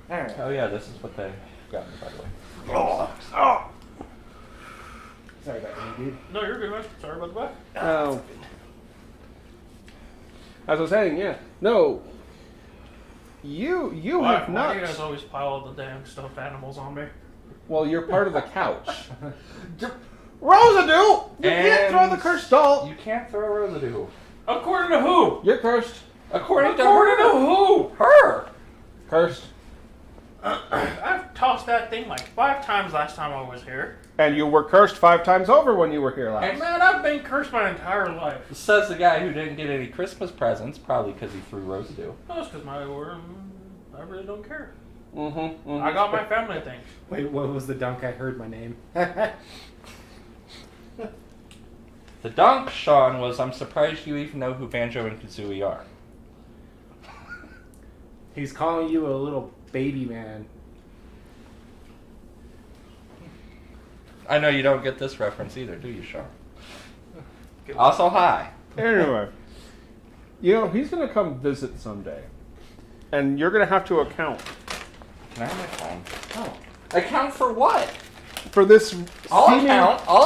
Alright.
Oh yeah, this is what they got me, by the way.
Sorry about you, dude.
No, you're good, man. Sorry about the back.
As I was saying, yeah. No. You
Why
have
do
not.
you guys always pile the damn stuffed animals on me?
Well, you're part of the couch. Rosadoo! You can't throw the cursed doll.
You can't throw Rosadoo.
According to who?
You're cursed.
According to
who?
her.
Cursed.
I've tossed that thing like 5 times last time I was here.
And you were cursed 5 times over when you were here
And
last.
man, I've been cursed my entire life.
Says the guy who didn't get any Christmas presents, probably because he threw Rosadoo.
That's because I really don't care.
Mm-hmm.
I got my family things.
Wait, what was the dunk? I heard my name.
The dunk, Sean, was I'm surprised you even know who Banjo and Kazooie are.
He's calling you a little baby man.
I know you don't get this reference either, do you, Sean? Also, hi.
Anyway, he's going to come visit someday. And you're going to have to account
Can I have my phone? Oh. Account for what?
for this
I'll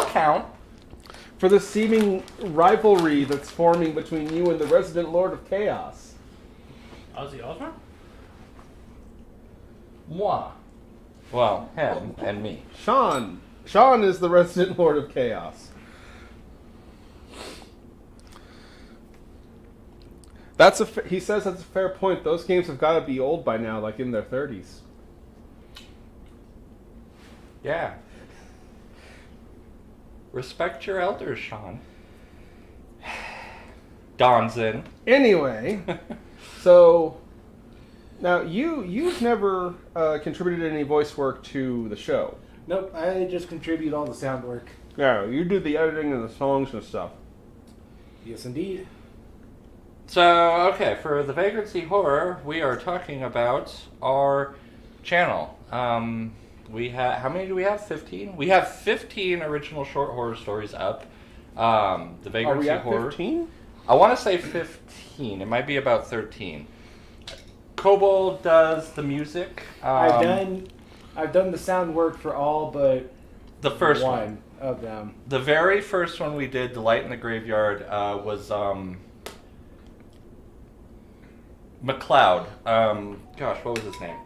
account.
for the seeming rivalry that's forming between you and the resident Lord of Chaos.
Ozzy Osbourne?
Moi. Well, him and me.
Sean. Sean is the resident Lord of Chaos. He says that's a fair point. Those games have got to be old by now, like in their 30s.
Yeah. Respect your elders, Sean. Don's in.
Anyway, so now you've never contributed any voice work to the show.
Nope, I just contribute all the sound work.
No, you do the editing and the songs and stuff.
Yes, indeed.
So, okay, for the Vagrancy Horror, we are talking about our channel. We have, how many do we have? 15? We have 15 original short horror stories up. The Vagrancy
Are we at
Horror.
15?
I want to say 15. It might be about 13. Kobold does the music.
I've done the sound work for all but
the first one.
one of them.
The very first one we did, The Light in the Graveyard, was McLeod. Gosh, what was his name?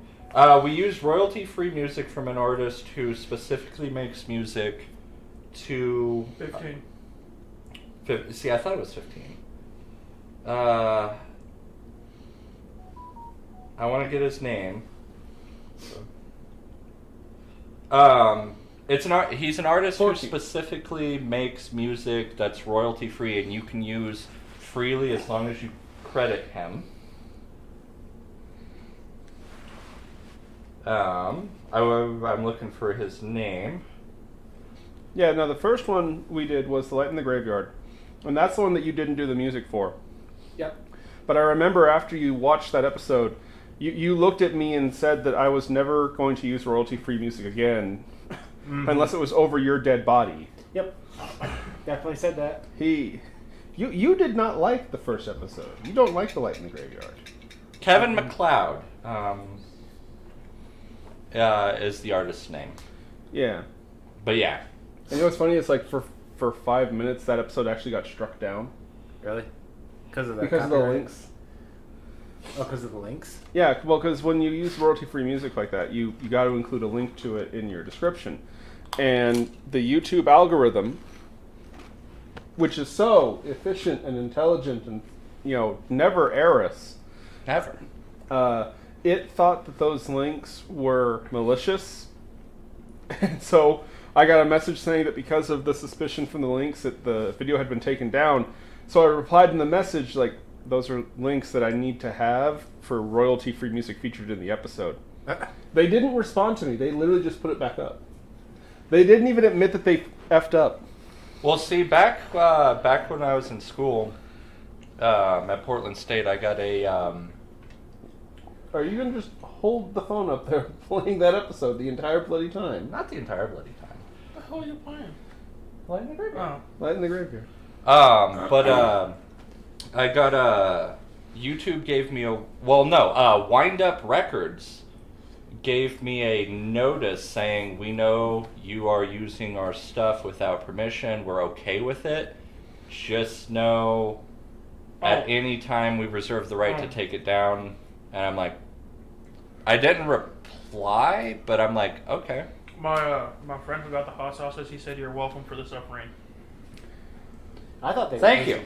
We used royalty-free music from an artist who specifically makes music to...
15.
See, I thought it was 15. I want to get his name. He's an artist who specifically makes music that's royalty-free and you can use freely as long as you credit him. I'm looking for his name.
Yeah, no, the first one we did was The Light in the Graveyard. And that's the one that you didn't do the music for.
Yep.
But I remember after you watched that episode, you looked at me and said that I was never going to use royalty-free music again unless it was over your dead body.
Yep. Definitely said that.
You did not like the first episode. You don't like The Light in the Graveyard.
Kevin McLeod is the artist's name.
Yeah.
But yeah.
And you know what's funny? It's like for 5 minutes that episode actually got struck down.
Really? Because of the
Because of the
copyright?
links.
Oh, because of the links?
Yeah, well, because when you use royalty-free music like that, you got to include a link to it in your description. And the YouTube algorithm, which is so efficient and intelligent and, never errors.
Never.
It thought that those links were malicious. And so I got a message saying that because of the suspicion from the links that the video had been taken down. So I replied in the message, like, those are links that I need to have for royalty-free music featured in the episode. They didn't respond to me. They literally just put it back up. They didn't even admit that they effed up.
Well, see, back when I was in school at Portland State, I got a...
Are you going to just hold the phone up there playing that episode the entire bloody time?
Not the entire bloody time.
What the hell are you playing?
Light in the Graveyard.
Light in the Graveyard.
I got YouTube gave me Wind Up Records gave me a notice saying, we know you are using our stuff without permission. We're okay with it. Just know at any time we reserve the right to take it down. And I'm like, I didn't reply, but I'm like, okay.
My friend who got the hot sauces, he said, "You're welcome for the suffering."
I thought they.
Thank you.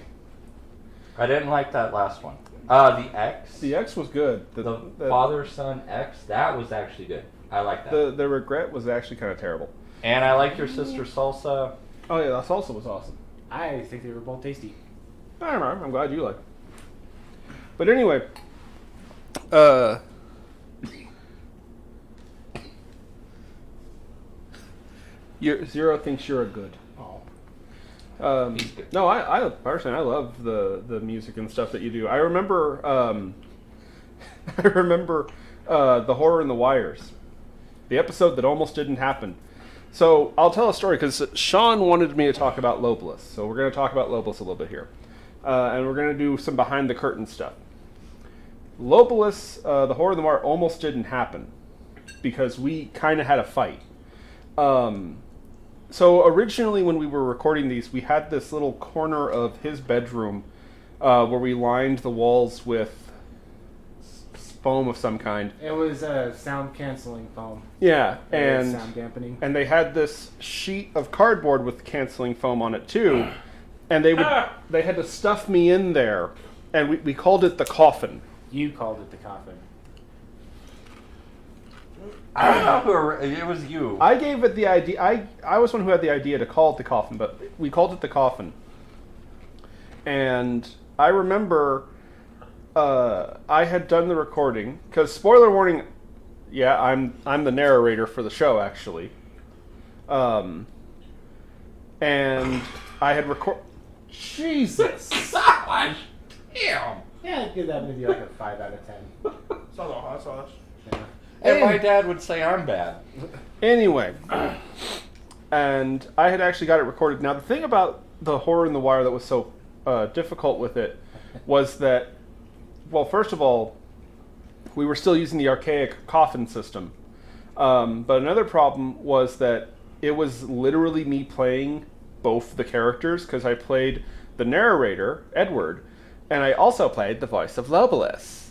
I didn't like that last one. The X.
The X was good.
The father son X. That was actually good. I like that.
The regret was actually kind of terrible.
And I like your sister salsa.
Oh yeah, that salsa was awesome.
I think they were both tasty.
I don't know. I'm glad you like it. But anyway, Zero thinks you're a good.
Oh.
He's good.
No, I personally I love the music and stuff that you do. I remember the Horror in the Wires, the episode that almost didn't happen. So I'll tell a story because Sean wanted me to talk about Lobeless. So we're going to talk about Lobeless a little bit here, and we're going to do some behind the curtain stuff. Lobeless, the Horror in the Wire almost didn't happen because we kind of had a fight. So originally when we were recording these, we had this little corner of his bedroom where we lined the walls with foam of some kind.
It was sound canceling foam.
Yeah, and
sound dampening.
And they had this sheet of cardboard with canceling foam on it too, and they had to stuff me in there, and we called it the coffin.
You called it the coffin.
I don't know who it was. You.
I gave it the idea. I was one who had the idea to call it the coffin, but we called it the coffin. And I remember I had done the recording because spoiler warning. Yeah, I'm the narrator for the show actually. And I had Jesus.
Damn.
Yeah, I'd give that movie like a 5 out of 10.
It's all the hot sauce.
Yeah.
And my dad would say I'm bad.
Anyway, and I had actually got it recorded. Now, the thing about the Horror in the Wire that was so difficult with it was that, well, first of all, we were still using the archaic coffin system. But another problem was that it was literally me playing both the characters, because I played the narrator, Edward, and I also played the voice of Lobeless.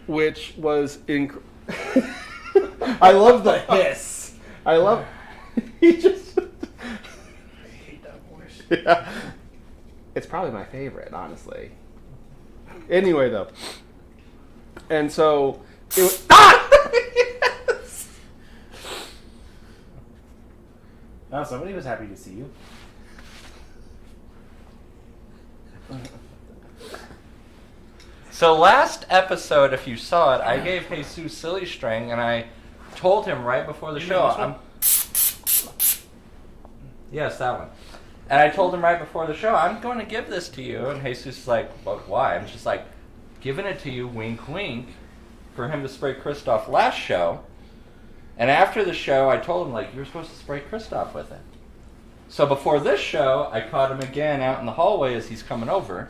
Which was I love the hiss. I love. He just.
I hate that voice.
Yeah. It's probably my favorite, honestly. Anyway, though, and so it was. Yes!
Oh, somebody was happy to see you.
So last episode, if you saw it, I gave Jesus Silly String, and I told him right before the
You
show.
mean this one?
Yes, that one. And I told him right before the show, I'm going to give this to you. And Jesus is like, but why? I'm just like, giving it to you, wink, wink, for him to spray Kristoff last show. And after the show, I told him, like, you're supposed to spray Kristoff with it. So before this show, I caught him again out in the hallway as he's coming over.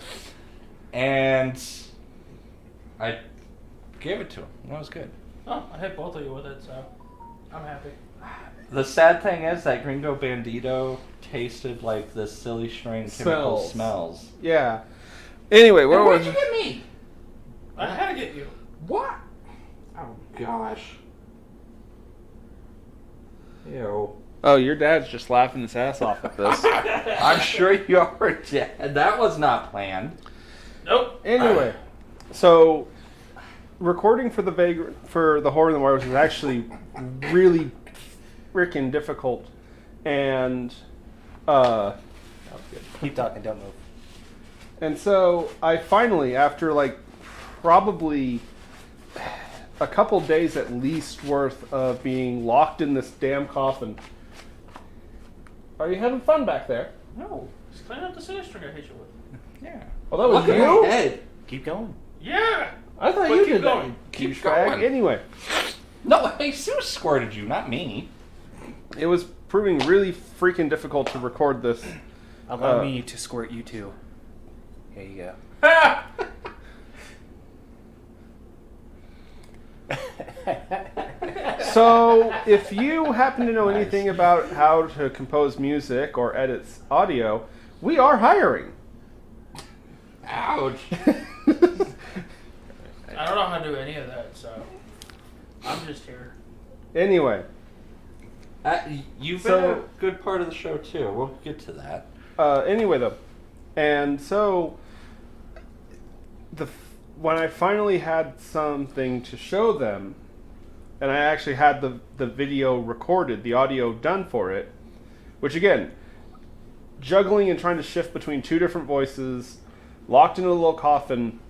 And I gave it to him. That was good.
Oh, I hit both of you with it, so I'm happy.
The sad thing is that Gringo Bandito tasted like the silly string chemical smells.
Yeah. Anyway, where
Where'd
was
you get me?
I had to get you.
What? Oh gosh. Ew.
Oh, your dad's just laughing his ass off at this.
I'm sure you are dead. That was not planned.
Nope.
Anyway, so recording for the Horror in the Wire was actually really freaking difficult, and
Keep talking, don't move.
and so I finally, after like probably a couple days at least worth of being locked in this damn coffin. Are you having fun back there?
No. Just clean up the silly string I hit you with.
Yeah.
Oh, that was
Look at
you?
my head.
Keep going.
Yeah.
I thought
But
you
keep
did
going.
that.
Keep
douchebag.
going.
Anyway,
No, Jesus squirted you, not me.
it was proving really freaking difficult to record this.
Allow me to squirt you too. Here you go.
So, if you happen to know anything about how to compose music or edit audio, we are hiring.
Ouch.
I don't know how to do any of that, so I'm just here.
Anyway,
You've been a good part of the show too. We'll get to that.
anyway though, and so when I finally had something to show them, and I actually had the video recorded, the audio done for it, which again, juggling and trying to shift between two different voices, locked in a little coffin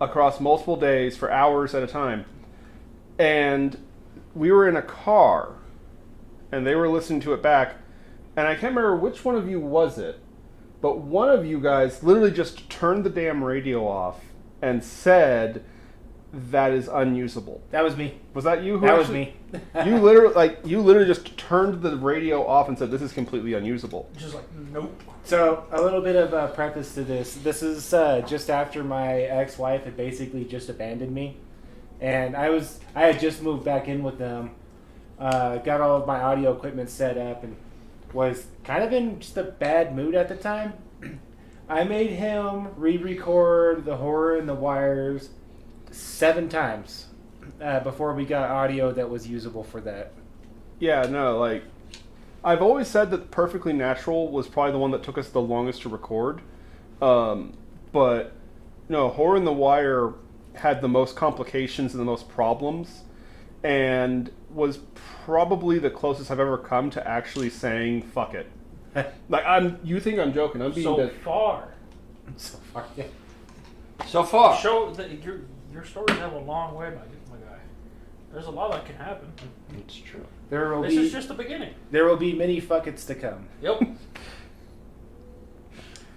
across multiple days for hours at a time. And we were in a car, and they were listening to it back, and I can't remember which one of you was it, but one of you guys literally just turned the damn radio off and said, "That is unusable."
That was me.
Was that you?
That was me.
You literally just turned the radio off and said, "This is completely unusable."
Just like, nope.
So, a little bit of a preface to this. This is just after my ex-wife had basically just abandoned me. And I had just moved back in with them, got all of my audio equipment set up, and was kind of in just a bad mood at the time. I made him re-record The Horror in the Wires 7 times before we got audio that was usable for that.
Yeah, no, like, I've always said that Perfectly Natural was probably the one that took us the longest to record. But, no, Horror in the Wire had the most complications and the most problems, and was probably the closest I've ever come to actually saying, fuck it. Like, you think I'm joking. I'm being
So far.
So far, yeah.
So far.
Show that your stories have a long way, my guy. There's a lot that can happen.
It's true.
This is just the beginning.
There will be many fuckets to come.
Yep.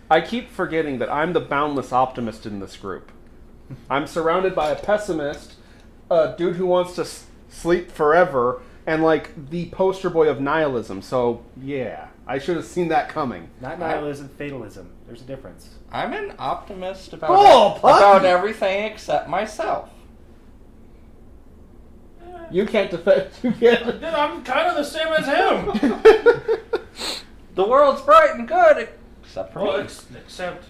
I keep forgetting that I'm the boundless optimist in this group. I'm surrounded by a pessimist, a dude who wants to sleep forever, and like the poster boy of nihilism. So yeah, I should have seen that coming.
Not nihilism, fatalism. There's a difference.
I'm an optimist about everything except myself.
You can't defend. You can't.
Dude, I'm kind of the same as him.
The world's bright and good, except for
Well,
me.
except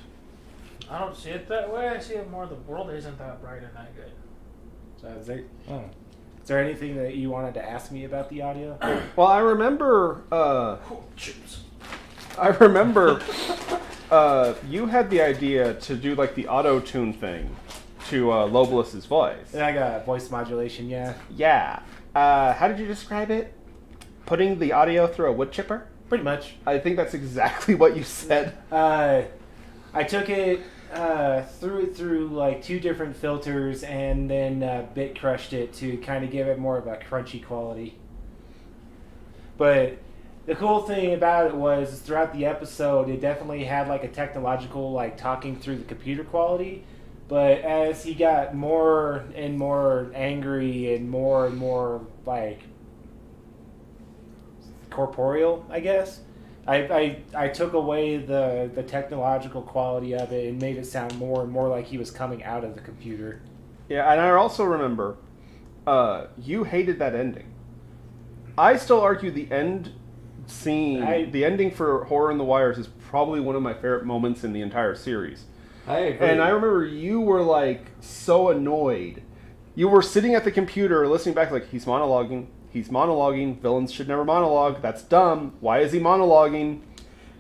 I don't see it that way. I see it more the world isn't that bright and that good.
So is there anything that you wanted to ask me about the audio?
Well, I remember.
Chips.
I remember. You had the idea to do like the auto tune thing to Lobelus's voice.
And I got voice modulation, yeah.
Yeah. How did you describe it? Putting the audio through a wood chipper?
Pretty much.
I think that's exactly what you said.
I took it, threw it through like 2 different filters, and then bit crushed it to kind of give it more of a crunchy quality. But the cool thing about it was throughout the episode, it definitely had like a technological, like talking through the computer quality. But as he got more and more angry and more like corporeal, I guess, I took away the technological quality of it and made it sound more and more like he was coming out of the computer.
Yeah, and I also remember you hated that ending. I still argue the end scene, the ending for Horror in the Wires is probably one of my favorite moments in the entire series.
I agree.
And I remember you were like so annoyed. You were sitting at the computer listening back like, he's monologuing, villains should never monologue, that's dumb, why is he monologuing?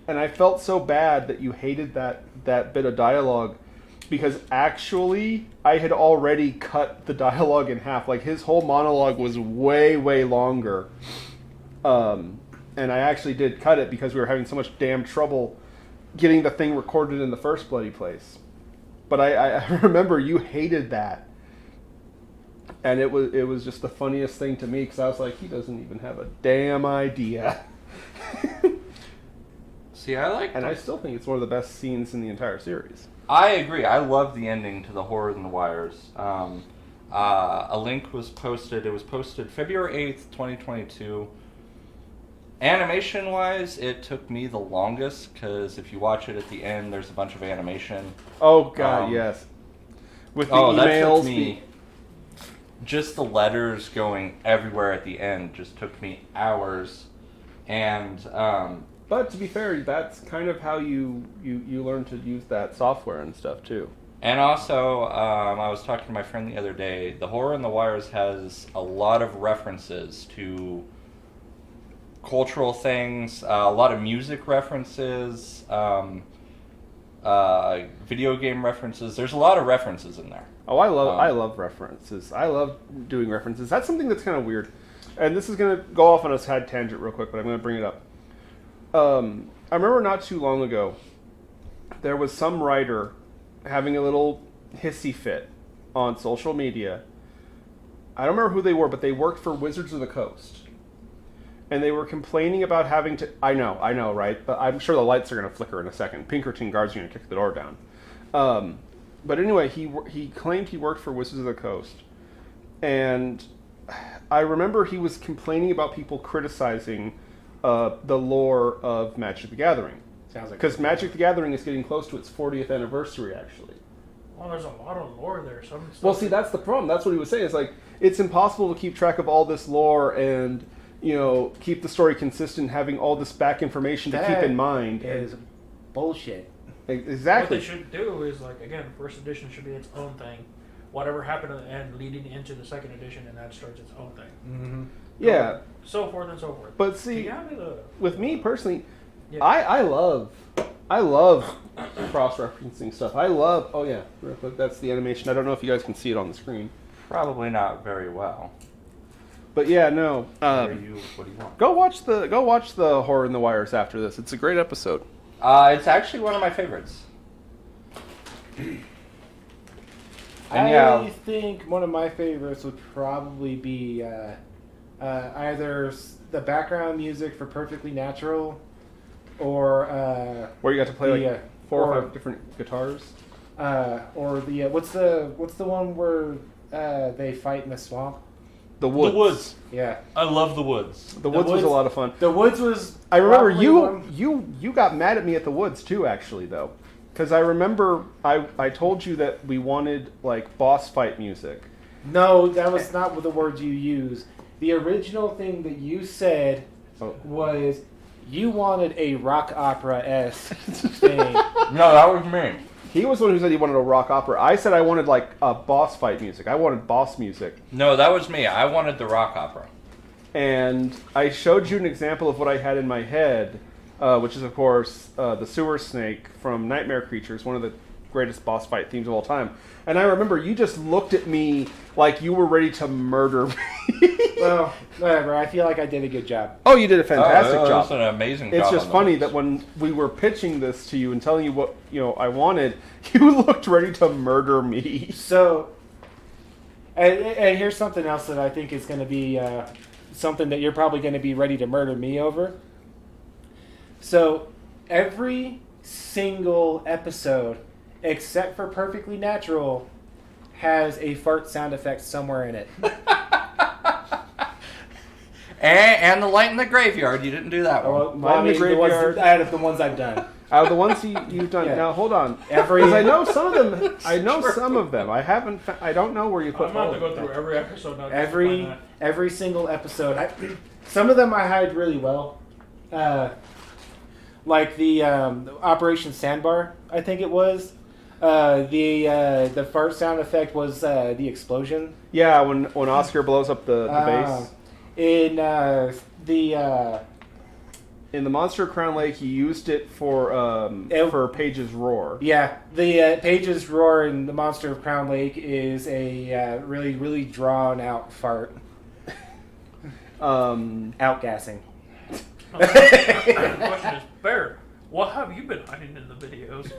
And I felt so bad that you hated that bit of dialogue, because actually I had already cut the dialogue in half. Like his whole monologue was way, way longer. And I actually did cut it because we were having so much damn trouble getting the thing recorded in the first bloody place. But I remember you hated that. And it was just the funniest thing to me, because I was like, he doesn't even have a damn idea.
See, I
still think it's one of the best scenes in the entire series.
I agree. I love the ending to The Horror in the Wires. A link was posted. It was posted February 8th, 2022. Animation-wise, it took me the longest, because if you watch it at the end, there's a bunch of animation.
Oh, God, yes. With the emails.
That took me... Just the letters going everywhere at the end just took me hours. And...
But to be fair, that's kind of how you learn to use that software and stuff, too.
And also, I was talking to my friend the other day. The Horror in the Wires has a lot of references to cultural things, a lot of music references, video game references. There's a lot of references in there.
Oh, I love references. I love doing references. That's something that's kind of weird. And this is going to go off on a side tangent real quick, but I'm going to bring it up. I remember not too long ago, there was some writer having a little hissy fit on social media. I don't remember who they were, but they worked for Wizards of the Coast. And they were complaining about having to... I know, right? But I'm sure the lights are going to flicker in a second. Pinkerton guards are going to kick the door down. But anyway, he claimed he worked for Wizards of the Coast. And I remember he was complaining about people criticizing the lore of Magic the Gathering.
Sounds like
Because Magic the Gathering is getting close to its 40th anniversary, actually.
Well, there's a lot of lore there.
Well, see, that's the problem. That's what he was saying. It's like, it's impossible to keep track of all this lore and, keep the story consistent, having all this back information to keep in mind.
Is bullshit.
Exactly.
What they should do is, like, again, first edition should be its own thing. Whatever happened at the end leading into the second edition, and that starts its own thing.
Mm-hmm.
Yeah.
So forth and so forth.
But see,
The
with me personally,
Yeah.
I love cross-referencing stuff. Oh yeah, real quick, that's the animation. I don't know if you guys can see it on the screen.
Probably not very well.
But yeah, no.
What do you want?
Go watch the Horror in the Wires after this. It's a great episode.
It's actually one of my favorites.
I think one of my favorites would probably be either the background music for Perfectly Natural, or
Where you got to play
the,
4 or
or-
5 different guitars.
or the what's the one where they fight in the swamp?
The Woods.
The Woods.
Yeah,
I love The Woods.
The Woods was a lot of fun.
The Woods was.
I remember
probably one-
you got mad at me at the Woods too, actually, though, because I remember I told you that we wanted like boss fight music.
No, that was not the words you used. The original thing that you said was you wanted a rock opera-esque thing.
No, that was me.
He was the one who said he wanted a rock opera. I said I wanted like a boss fight music. I wanted boss music.
No, that was me. I wanted the rock opera.
And I showed you an example of what I had in my head, which is, of course, the sewer snake from Nightmare Creatures, one of the greatest boss fight themes of all time. And I remember you just looked at me like you were ready to murder me.
Well, whatever. I feel like I did a good job.
Oh, you did a fantastic
That
job.
was an amazing job.
It's just
on the
funny
Woods.
that when we were pitching this to you and telling you what I wanted, you looked ready to murder me.
So, and here's something else that I think is going to be something that you're probably going to be ready to murder me over. So, every single episode, except for Perfectly Natural, has a fart sound effect somewhere in it.
And the light in the graveyard. You didn't do that one.
Well,
Light in the Graveyard.
Out of the ones I've done.
Out of the ones you've done,
Yeah.
now hold on.
Every-
Because I know some of them. I know some of them. I haven't. I don't know where you put
I'm going
all
to go
of them.
through every episode now. just to find that.
Every single episode. Some of them I hide really well. Like the Operation Sandbar, I think it was. The fart sound effect was the explosion.
Yeah, when Oscar blows up the base.
In
In the Monster of Crown Lake, he used it for Paige's Roar.
yeah, the Page's Roar in the Monster of Crown Lake is a really, really drawn out fart. Outgassing.
The question is, Bear, what have you been hiding in the videos?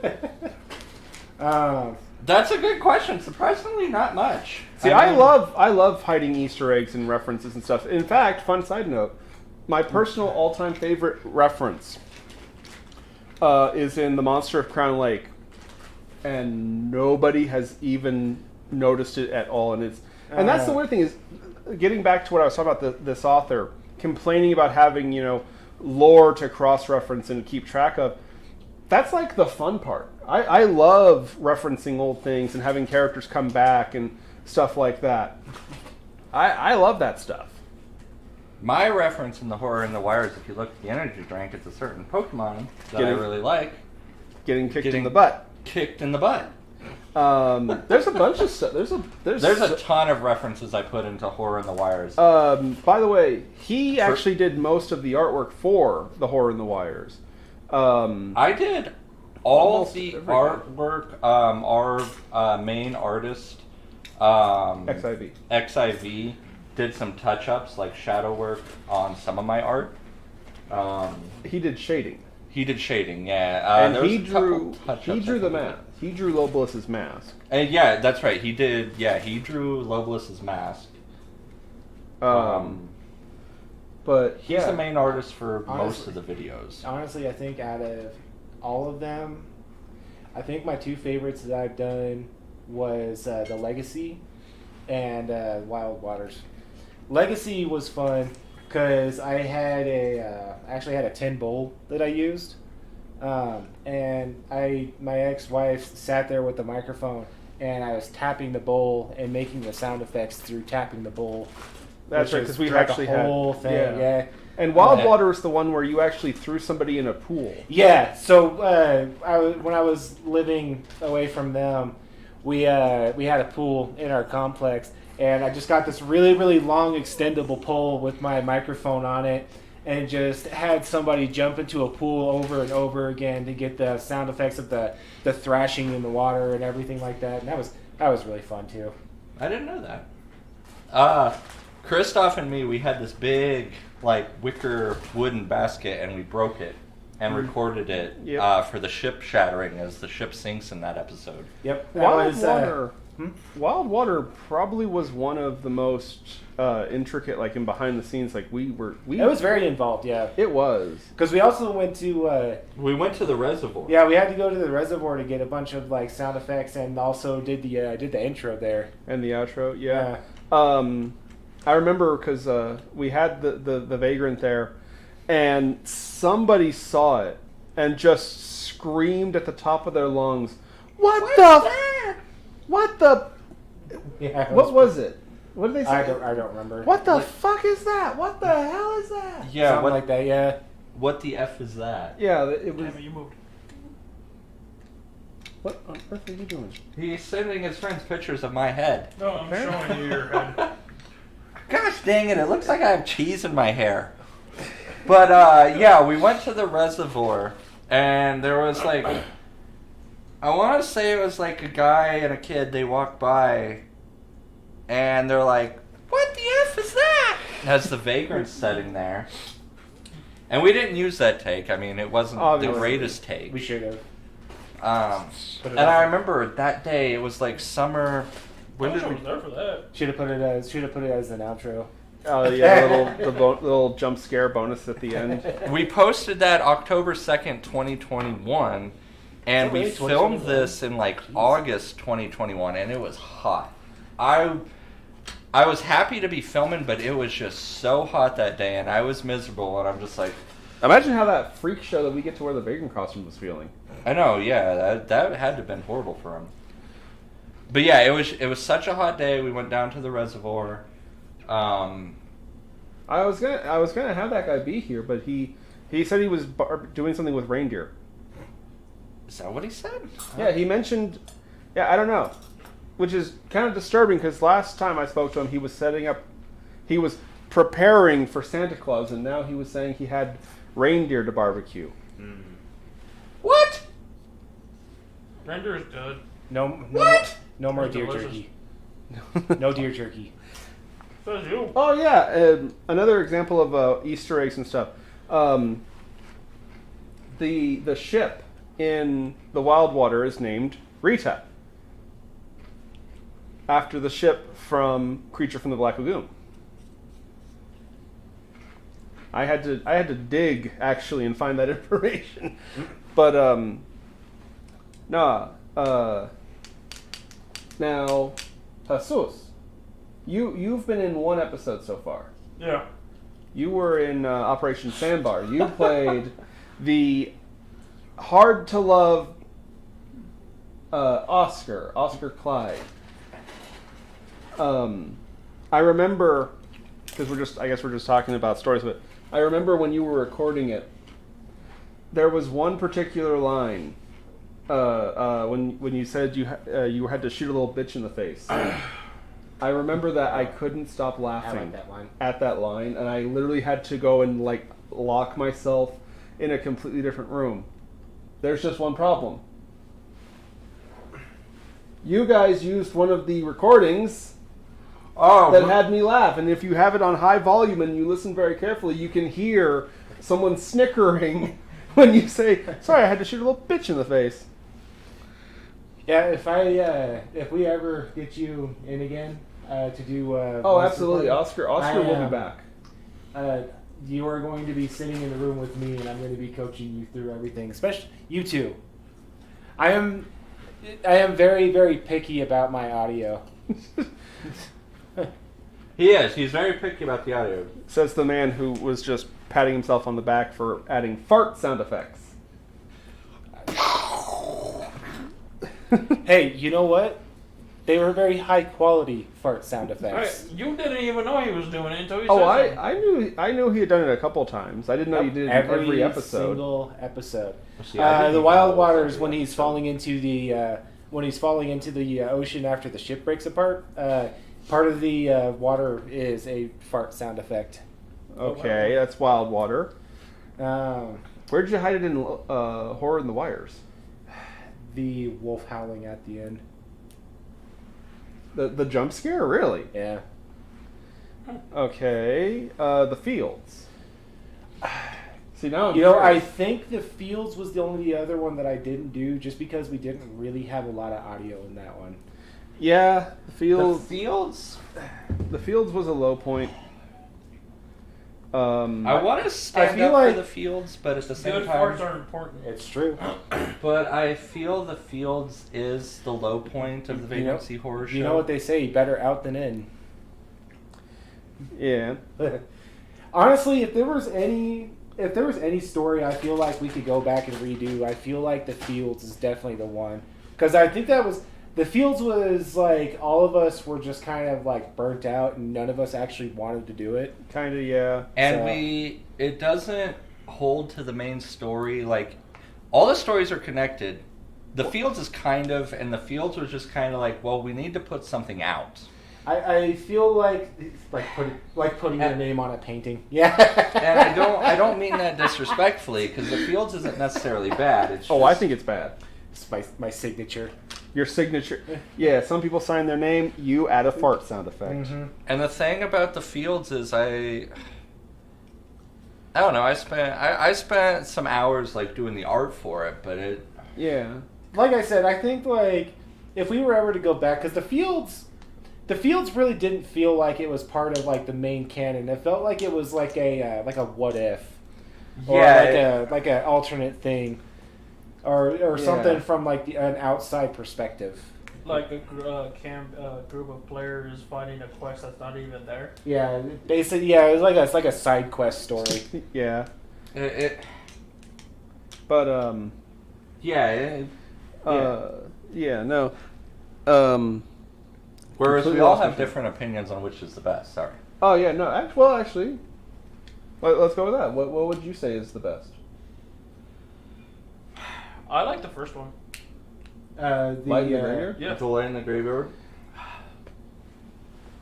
That's a good question. Surprisingly, not much.
See, I love hiding Easter eggs and references and stuff. In fact, fun side note, my personal all-time favorite reference is in the Monster of Crown Lake, and nobody has even noticed it at all. And that's the weird thing is, getting back to what I was talking about, this author complaining about having lore to cross-reference and keep track of. That's like the fun part. I love referencing old things and having characters come back and stuff like that. I love that stuff.
My reference in the Horror in the Wires, if you look at the energy drink, it's a certain Pokemon that I really like.
Getting kicked in the butt.
Kicked in the butt.
There's a bunch of stuff. There's
a ton of references I put into Horror in the Wires.
By the way, he actually did most of the artwork for the Horror in the Wires.
I did all
almost
the
everything.
artwork. Our main artist, XIV, did some touch-ups, like shadow work on some of my art.
He did shading.
He did shading, yeah.
And
there was
he
a couple
drew
touch-ups
the
I think.
mask. He drew Lobolus's mask.
And yeah, that's right. He did. Yeah, he drew Lobolus's mask.
But
He's the main artist for most
Honestly-
of the videos.
Honestly, I think out of all of them, I think my two favorites that I've done was the Legacy and Wild Waters. Legacy was fun because I had actually had a tin bowl that I used, and my ex-wife sat there with the microphone, and I was tapping the bowl and making the sound effects through tapping the bowl.
That's right,
which
because
was
we
throughout
actually
the whole
had
thing. Yeah.
And Wild Water is the one where you actually threw somebody in a pool.
Yeah, so when I was living away from them, we had a pool in our complex, and I just got this really, really long extendable pole with my microphone on it, and just had somebody jump into a pool over and over again to get the sound effects of the thrashing in the water and everything like that, and that was really fun too.
I didn't know that. Kristoff and me, we had this big, like, wicker wooden basket, and we broke it and recorded it for the ship shattering as the ship sinks in that episode.
Yep.
Wild Water probably was one of the most intricate, like in behind the scenes. Like it
was very involved, yeah.
It was
Because we also went to
We went to the reservoir.
yeah, we had to go to the reservoir to get a bunch of like sound effects, and also did the intro there.
and the outro. Yeah. I remember because we had the Vagrant there, and somebody saw it and just screamed at the top of their lungs, "What the? What the?
Yeah.
What was it? What did they say?
I don't remember.
What the fuck is that? What the hell is that?"
Yeah,
Something like that. Yeah.
what the F is that?
Yeah, it was.
Damn it, you moved.
What on earth are you doing?
He's sending his friends pictures of my head.
No, I'm showing you your head.
Gosh dang it, it looks like I have cheese in my hair. But, yeah, we went to the reservoir, and there was, like, I want to say it was, like, a guy and a kid, they walked by, and they're like, "What the F is that?" As the Vagrant's sitting there. And we didn't use that take. I mean, it wasn't
Obviously.
the greatest take.
We should have.
And I remember that day, it was, like, summer... When
I
did
wish I
we...
was there for that.
Should have put it as an outro.
Oh yeah, little jump scare bonus at the end.
We posted that October 2nd, 2021, and we
really
filmed
2021?
this in like August 2021, and it was hot. I was happy to be filming, but it was just so hot that day, and I was miserable, and I'm just like,
Imagine how that freak show that we get to wear the Vagrant costume was feeling.
I know, yeah, that had to have been horrible for him. But yeah, it was such a hot day. We went down to the reservoir.
I was gonna have that guy be here, but he said he was doing something with reindeer.
Is that what he said?
Yeah, he mentioned. Yeah, I don't know, which is kind of disturbing because last time I spoke to him, he was preparing for Santa Claus, and now he was saying he had reindeer to barbecue.
What?
Render is good.
No more
It's
deer
delicious.
jerky. No deer jerky.
Says you.
Oh yeah, another example of Easter eggs and stuff. The ship in the Wild Water is named Rita, after the ship from Creature from the Black Lagoon. I had to dig actually and find that information, but now, Jesus, you've been in one episode so far.
Yeah.
You were in Operation Sandbar. You played the hard to love Oscar Clyde. I remember, because I guess we're just talking about stories, but I remember when you were recording it, there was one particular line when you said you had to shoot a little bitch in the face. I remember that I couldn't stop laughing
I like that line.
at that line, and I literally had to go and like lock myself in a completely different room. There's just one problem. You guys used one of the recordings that had me laugh, and if you have it on high volume and you listen very carefully, you can hear someone snickering when you say, "Sorry, I had to shoot a little bitch in the face."
Yeah, if we ever get you in again to do
Oh, absolutely, Oscar will be back.
You are going to be sitting in the room with me, and I'm going to be coaching you through everything, especially you two. I am very, very picky about my audio.
He is. He's very picky about the audio.
Says the man who was just patting himself on the back for adding fart sound effects.
Hey, you know what? They were very high quality fart sound effects.
You didn't even know he was doing it until he
Oh,
said something.
I knew he had done it a couple times. I didn't know he did it in every episode.
Single episode.
See, I didn't
The
know
Wild
it was
Waters,
every
when he's
episode.
falling into the ocean after the ship breaks apart. Part of the water is a fart sound effect.
Okay, that's Wild Water.
Um,
Where'd you hide it in Horror in the Wires?
the wolf howling at the end.
The jump scare, really?
Yeah.
Okay, the Fields. See now, I'm
You know,
curious.
I think the Fields was the only other one that I didn't do, just because we didn't really have a lot of audio in that one.
Yeah, the
The
Fields.
Fields?
The Fields was a low point.
I want to stand
feel
up
like
for the Fields, but at the same
Good
time...
farts are important.
It's true.
But I feel the Fields is the low point of the
You know-
Vagrancy Horror show.
You know what they say? Better out than in.
Yeah.
Honestly, if there was any story I feel like we could go back and redo, I feel like the Fields is definitely the one. Because I think the Fields was like all of us were just kind of like burnt out, and none of us actually wanted to do it.
Kind of, yeah.
And
So-
it doesn't hold to the main story. Like, all the stories are connected. The Fields is kind of, and the Fields was just kind of like, well, we need to put something out.
I feel like it's like putting your name on a painting. Yeah.
And I don't mean that disrespectfully, because the Fields isn't necessarily bad. It's
Oh,
just,
I think it's bad.
It's my signature.
Your signature. Yeah, some people sign their name. You add a fart sound effect.
Mm-hmm.
And the thing about the Fields is I don't know. I spent some hours like doing the art for it, but it.
Yeah.
Like I said, I think like if we were ever to go back, because the Fields really didn't feel like it was part of like the main canon. It felt like it was like a what if, or like a alternate thing, or something from like an outside perspective.
Like a group of players fighting a quest that's not even there.
Yeah, basically, yeah, it's like a side quest story.
Yeah.
It
But
yeah. It,
yeah, no.
whereas we
Completely
all
lost my
have
train.
different opinions on which is the best. Sorry.
Oh yeah, no. Actually, let's go with that. What would you say is the best?
I like the first one.
Light in the Graveyard?
Yeah.
The Light in the Graveyard.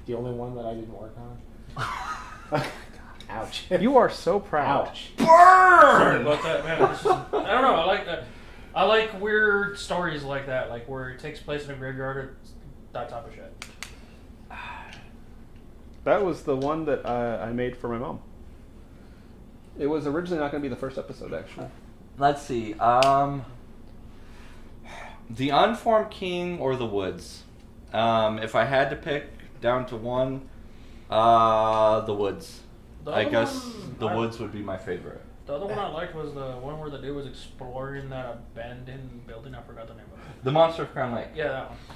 The only one that I didn't work on. Ouch.
You are so proud.
Ouch.
Sorry about that, man. This is, I don't know. I like that. I like weird stories like that, like where it takes place in a graveyard or that type of shit.
That was the one that I made for my mom. It was originally not going to be the first episode, actually.
Let's see. The Unformed King or the Woods. If I had to pick down to one, the Woods.
The
I
other
guess
one
the Woods would be my favorite.
The other one I liked was the one where the dude was exploring that abandoned building. I forgot the name of it.
The Monster of Crown Lake.
Yeah,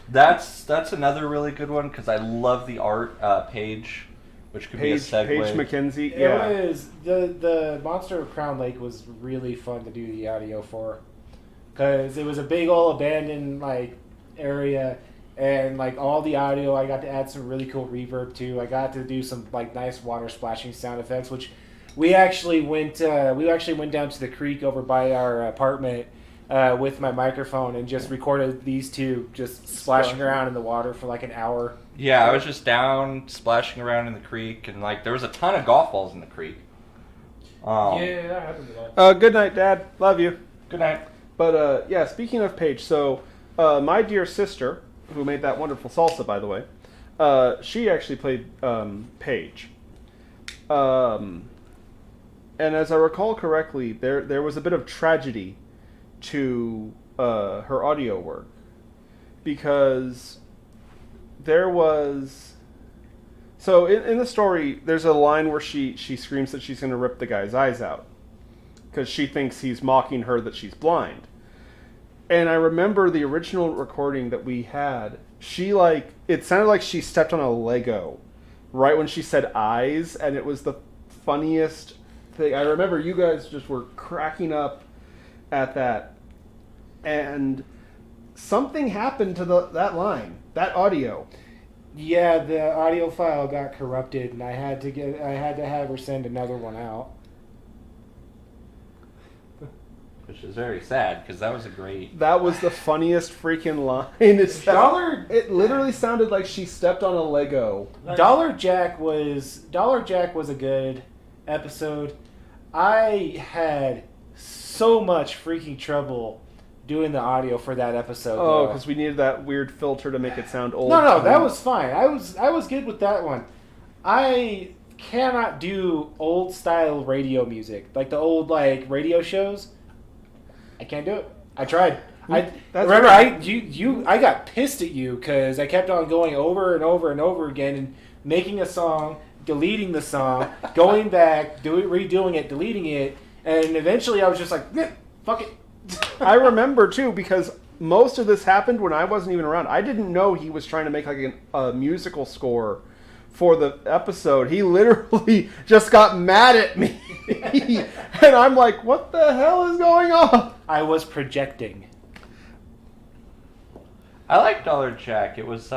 that one.
That's another really good one because I love the art page, which could be a segue.
Paige McKenzie.
It
Yeah.
was the Monster of Crown Lake was really fun to do the audio for, because it was a big old abandoned like area, and like all the audio I got to add some really cool reverb to. I got to do some like nice water splashing sound effects, which we actually went down to the creek over by our apartment with my microphone and just recorded these two just splashing around in the water for like an hour.
Yeah, I was just down splashing around in the creek, and like there was a ton of golf balls in the creek.
Yeah, that happened a lot.
Good night, Dad. Love you.
Good night.
But yeah, speaking of Paige, so my dear sister, who made that wonderful salsa, by the way, she actually played Paige. And as I recall correctly, there was a bit of tragedy to her audio work, because there was... So in the story, there's a line where she screams that she's going to rip the guy's eyes out because she thinks he's mocking her that she's blind. And I remember the original recording that we had, it sounded like she stepped on a Lego right when she said eyes, and it was the funniest thing. I remember you guys just were cracking up at that. And something happened to that line, that audio.
Yeah, the audio file got corrupted, and I had to have her send another one out.
Which is very sad, because that was a great...
That was the funniest freaking line. It literally sounded like she stepped on a Lego.
Dollar Jack was a good episode. I had so much freaking trouble doing the audio for that episode.
Oh, because we needed that weird filter to make it sound old.
No, that was fine. I was good with that one. I cannot do old style radio music, like the old like radio shows. I can't do it. I tried. I got pissed at you because I kept on going over and over and over again and making a song, deleting the song, going back, redoing it, deleting it, and eventually I was just like, fuck it.
I remember too, because most of this happened when I wasn't even around. I didn't know he was trying to make like a musical score for the episode. He literally just got mad at me. And I'm like, what the hell is going on?
I was projecting.
I like Dollar Jack. It was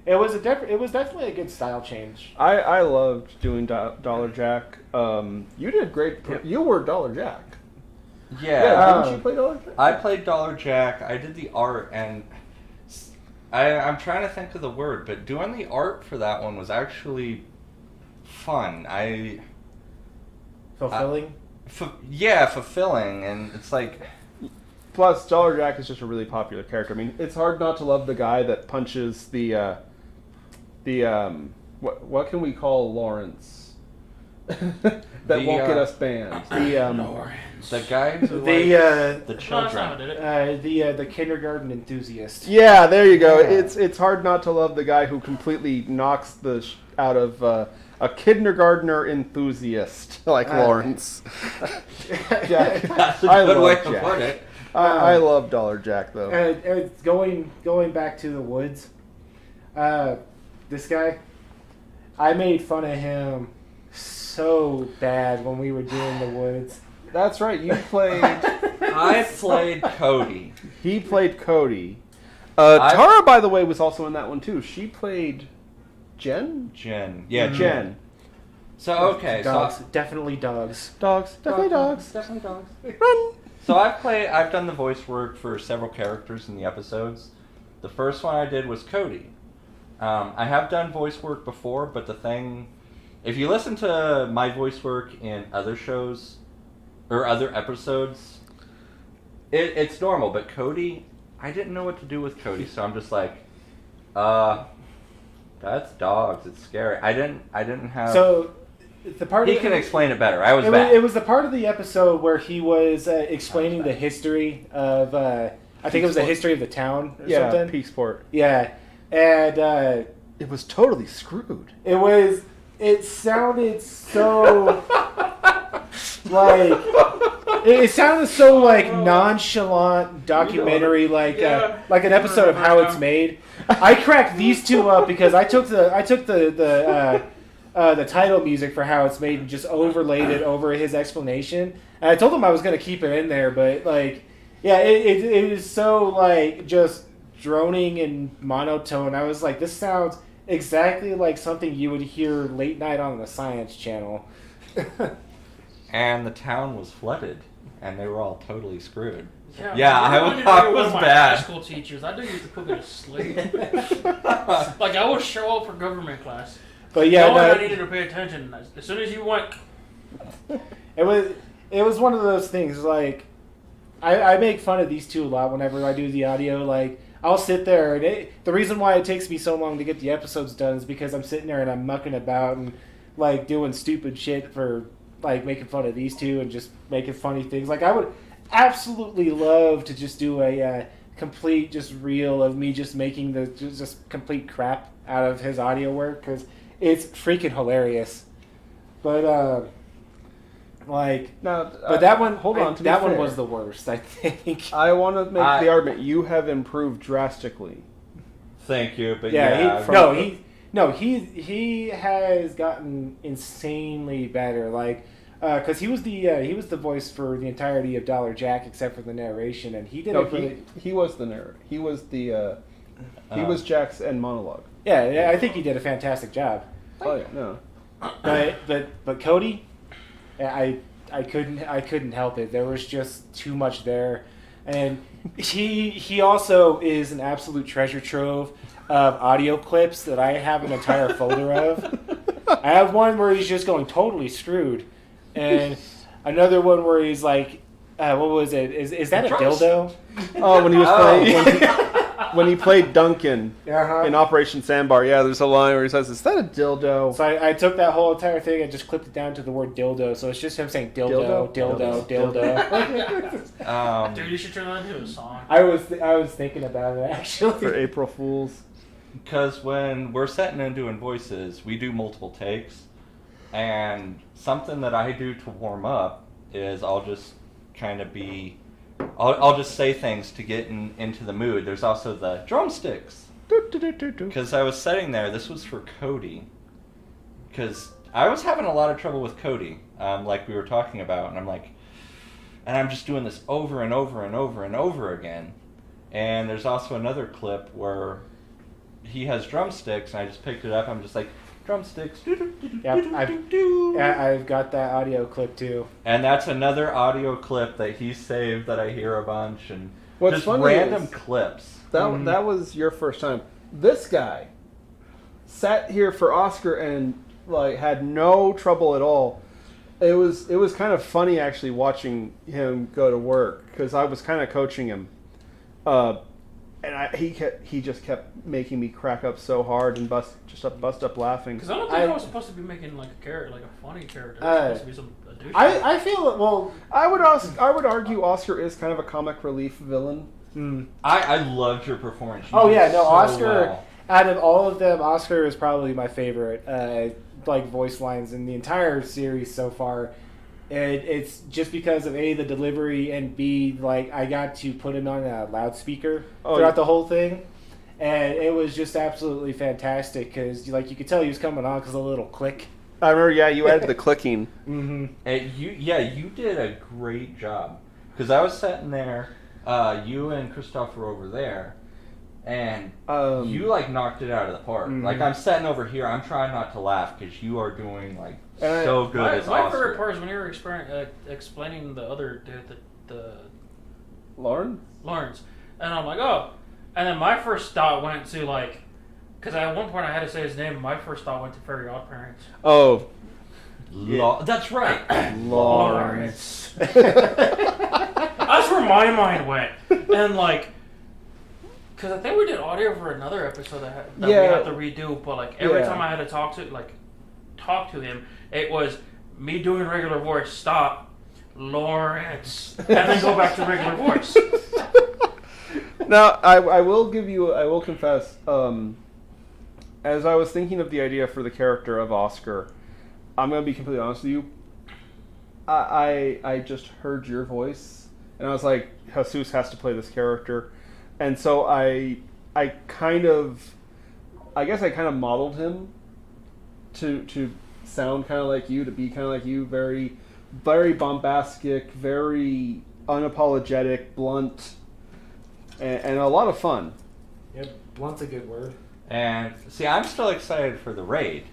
It was definitely a good style change.
I loved doing Dollar Jack. You did great. You were Dollar Jack.
Yeah.
Didn't you play Dollar Jack?
I played Dollar Jack. I did the art, and I'm trying to think of the word, but doing the art for that one was actually fun.
Fulfilling?
Fulfilling, and it's like...
Plus, Dollar Jack is just a really popular character. I mean, it's hard not to love the guy that punches the what can we call Lawrence? That won't get us banned.
The guy who the children.
The kindergarten enthusiast.
Yeah, there you go. Yeah. It's hard not to love the guy who completely knocks the out of a kindergartner enthusiast like Lawrence. Jack.
That's a good way to put it.
I love Dollar Jack though.
Going back to the woods. This guy, I made fun of him so bad when we were doing the woods.
That's right. You played.
I played Cody.
He played Cody. Tara, by the way, was also in that one too. She played Jen.
Yeah,
Jen.
So okay,
dogs, definitely dogs.
Dogs, definitely dogs.
Definitely dogs.
Run.
So I've done the voice work for several characters in the episodes. The first one I did was Cody. I have done voice work before, but the thing, if you listen to my voice work in other shows or other episodes, it's normal. But Cody, I didn't know what to do with Cody, so I'm just like, that's dogs. It's scary. I didn't have.
So the part
he can explain it better. I was bad.
It was the part of the episode where he was explaining the history of. I think it was the history of the town or something.
Peaksport.
Yeah. And
it was totally screwed.
It sounded so like it sounded so like nonchalant documentary, like an episode of How It's Made. I cracked these two up because I took the title music for How It's Made and just overlaid it over his explanation. And I told him I was going to keep it in there, but like, yeah, it is so like just droning and monotone. I was like, this sounds exactly like something you would hear late night on the Science Channel.
and the town was flooded, and they were all totally screwed.
Yeah,
I
wanted to
was
be one of my
bad.
high school teachers. I do used to put me to sleep. Like I would show up for government class.
But yeah,
knowing
no,
I needed to pay attention. As soon as you went,
it was one of those things. Like I make fun of these two a lot whenever I do the audio. Like I'll sit there, and the reason why it takes me so long to get the episodes done is because I'm sitting there and I'm mucking about and like doing stupid shit for like making fun of these two and just making funny things. Like I would absolutely love to just do a complete just reel of me just making the just complete crap out of his audio work because it's freaking hilarious. But like
Now,
but that one
hold on. To
that
be
one
fair,
was the worst, I think.
I want to make the argument you have improved drastically.
Thank you, but
he has gotten insanely better. Like because he was the voice for the entirety of Dollar Jack except for the narration, and he did
No,
it really.
he was the narrator. He was the he was Jack's end monologue.
Yeah, I think he did a fantastic job.
Oh yeah, no.
But Cody, I couldn't help it. There was just too much there, and he also is an absolute treasure trove of audio clips that I have an entire folder of. I have one where he's just going totally screwed, and another one where he's like, what was it? Is that a dildo?
Oh, when he was playing. When he played Duncan in Operation Sandbar, yeah, there's a line where he says, "Is that a dildo?"
So I took that whole entire thing and just clipped it down to the word dildo. So it's just him saying dildo.
dude, you should turn that into a song.
I was thinking about it actually.
For April Fools.
Because when we're setting and doing voices, we do multiple takes, and something that I do to warm up is I'll just kind of be... I'll just say things to get into the mood. There's also the drumsticks. Because I was sitting there, this was for Cody. Because I was having a lot of trouble with Cody, like we were talking about, and I'm just doing this over and over and over and over again. And there's also another clip where he has drumsticks, and I just picked it up, I'm just like, drumsticks.
Yep, I've got that audio clip too.
And that's another audio clip that he saved that I hear a bunch, and
What's
just
funny
random
is
clips.
that was your first time. This guy sat here for Oscar and like had no trouble at all. It was kind of funny actually watching him go to work because I was kind of coaching him, and he just kept making me crack up so hard and bust up laughing.
Because I don't think I was supposed to be making like a character, like a funny character. It was supposed to be a douche.
I feel well.
I would argue Oscar is kind of a comic relief villain.
I loved your performance. You
Oh
did
yeah, no,
so
Oscar.
well.
Out of all of them, Oscar is probably my favorite. Like voice lines in the entire series so far. It's just because of A, the delivery, and B, like I got to put him on a loudspeaker throughout the whole thing, and it was just absolutely fantastic because like you could tell he was coming on because of a little click.
I remember, yeah, you added the clicking.
Mm-hmm.
And you did a great job because I was sitting there, you and Kristoff were over there, and you like knocked it out of the park.
Mm-hmm.
Like I'm sitting over here, I'm trying not to laugh because you are doing like so good as
My
Oscar.
favorite part is when you were explaining the other dude, the
Lauren?
Lawrence, and I'm like, oh, and then my first thought went to like, because at one point I had to say his name, and my first thought went to Very Odd Parents.
Oh,
That's right.
Lawrence.
That's where my mind went, and like, because I think we did audio for another episode that we had to redo, but like every time I had to talk to him, it was me doing regular voice, stop, Lawrence, and then go back to regular voice.
Now, I will confess, as I was thinking of the idea for the character of Oscar, I'm going to be completely honest with you, I just heard your voice, and I was like, Jesus has to play this character, and so I kind of modeled him to sound kind of like you, to be kind of like you, very, very bombastic, very unapologetic, blunt, and a lot of fun.
Yep, blunt's a good word.
And see, I'm still excited for the raid,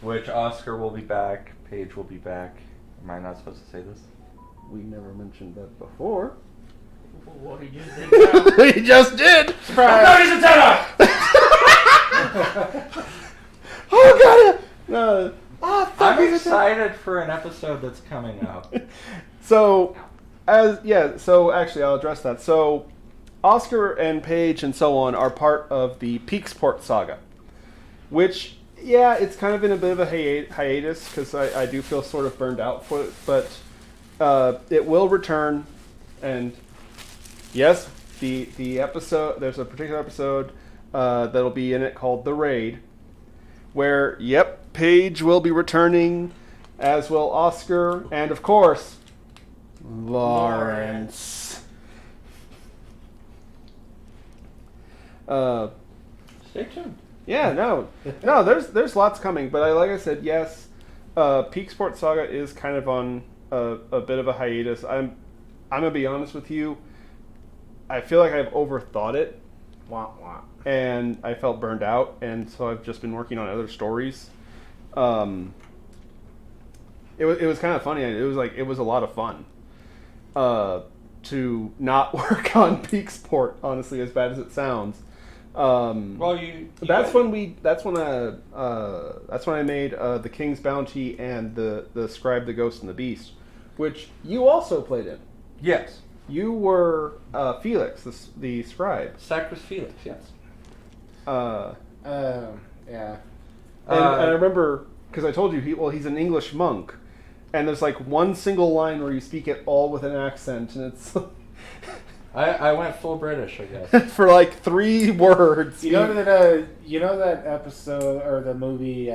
which Oscar will be back, Paige will be back, Am I not supposed to say this?
We never mentioned that before.
Well, he just did now.
He just did!
No, he's a Jedi!
Oh, God! No.
I'm excited for an episode that's coming up.
So actually, I'll address that. So, Oscar and Paige and so on are part of the Peaksport saga, which, yeah, it's kind of in a bit of a hiatus because I do feel sort of burned out for it, but it will return, and yes, the episode, there's a particular episode that'll be in it called The Raid, where, yep, Paige will be returning, as will Oscar, and of course, Lawrence.
Stay tuned.
Yeah, no, there's lots coming, but like I said, yes, Peak Sports Saga is kind of on a bit of a hiatus. I'm gonna be honest with you. I feel like I've overthought it, and I felt burned out, and so I've just been working on other stories. It was kind of funny. It was a lot of fun to not work on Peak Sport. Honestly, as bad as it sounds.
Well,
that's when I made the King's Bounty and the Scribe, the Ghost, and the Beast, which you also played in.
Yes.
You were Felix, the Scribe.
Sacris Felix, yes.
Yeah.
And I remember, because I told you, he's an English monk, and there's like one single line where you speak it all with an accent, and it's...
I went full British, I guess.
for like 3 words.
You know that episode or the movie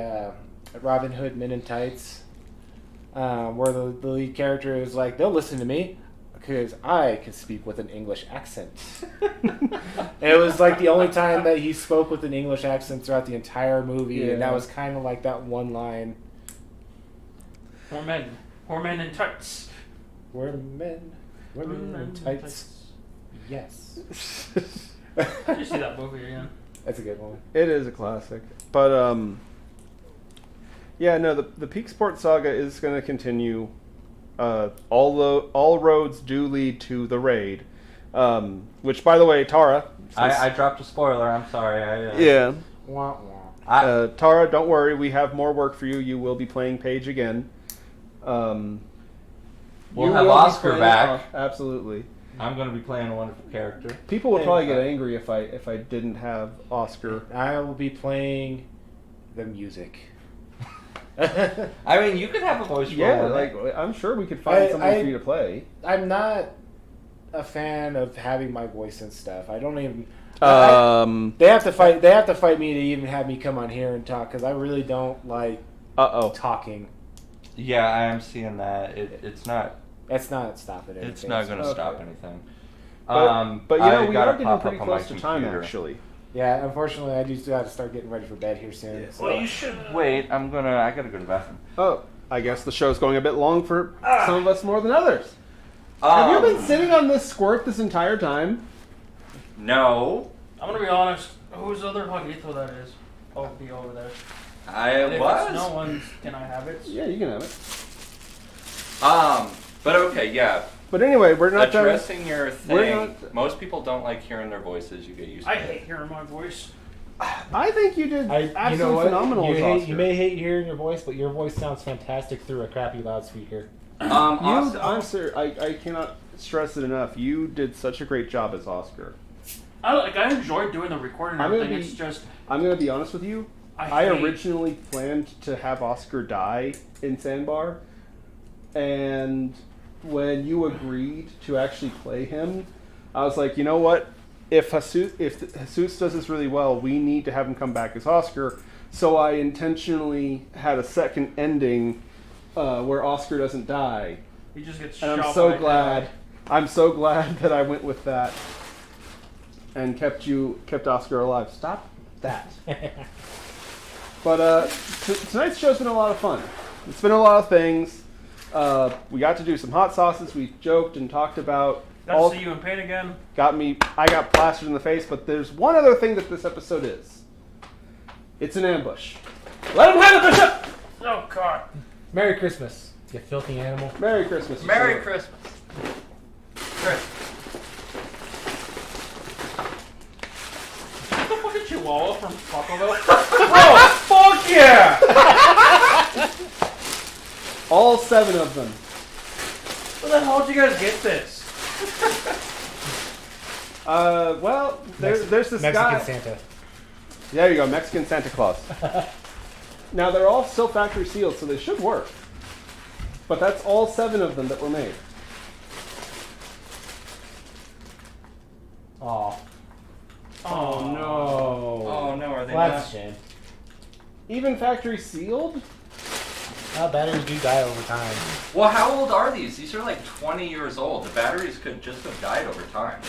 Robin Hood Men in Tights, where the lead character is like, they'll listen to me because I can speak with an English accent. And it was like the only time that he spoke with an English accent throughout the entire movie, and that was kind of like that one line.
We're men in tights.
We're men, women in tights. Yes.
Did you see that movie again?
That's a good one.
It is a classic. But, the Peak Sport Saga is going to continue. All roads do lead to the Raid. Which, by the way, Tara...
I dropped a spoiler, I'm sorry.
Yeah.
Wah, wah.
Tara, don't worry. We have more work for you. You will be playing Paige again.
We'll have Oscar back.
Absolutely.
I'm going to be playing a wonderful character.
People would probably get angry if I didn't have Oscar.
I will be playing the music.
I mean, you could have a voice role.
Yeah, I'm sure we could find something for you to play.
I'm not a fan of having my voice and stuff. I don't even. They have to fight. They have to fight me to even have me come on here and talk because I really don't like talking.
Yeah, I am seeing that. It's not.
It's not stopping anything.
It's not going to stop anything.
But we are getting pretty close to time, actually.
Yeah, unfortunately, I do still have to start getting ready for bed here soon.
Yeah. So. Well, you should wait. I gotta go to the bathroom.
Oh, I guess the show's going a bit long for some of us more than others. Have you been sitting on this squirt this entire time?
No.
I'm gonna be honest. Whose other Hugito that is? Oh, be over there.
If was.
No one's. Can I have it?
Yeah, you can have it.
But okay, yeah.
But anyway, we're not
addressing your thing. Most people don't like hearing their voices. You get used to it.
I hate hearing my voice.
I think you did absolutely phenomenal.
You may hate hearing your voice, but your voice sounds fantastic through a crappy loudspeaker.
I'm serious. I cannot stress it enough. You did such a great job as Oscar.
I enjoyed doing the recording and everything. It's just.
I'm gonna be honest with you. I originally planned to have Oscar die in Sandbar, and when you agreed to actually play him, I was like, you know what? If Jesus does this really well, we need to have him come back as Oscar. So I intentionally had a second ending where Oscar doesn't die.
He just gets
and
shot.
I'm so glad that I went with that and kept Oscar alive. Stop that. But tonight's show's been a lot of fun. It's been a lot of things. We got to do some hot sauces. We joked and talked about.
Got to see you in pain again.
I got plastered in the face, but there's one other thing that this episode is. It's an ambush. Let him have it, Bishop!
Oh, God.
Merry Christmas.
You filthy animal.
Merry Christmas.
Merry Christmas. Chris.
Is the fucking Chihuahua from Taco Bell?
Oh, fuck yeah!
All 7 of them.
Where the hell did you guys get this?
Well, there's this
Mexican
guy.
Santa.
There you go, Mexican Santa Claus. Now, they're all still factory sealed, so they should work. But that's all 7 of them that were made.
Oh.
Oh, no.
Oh no, are they
Well, that's
not?
a shame.
Even factory sealed?
Batteries do die over time.
Well, how old are these? These are like 20 years old. The batteries could just have died over time.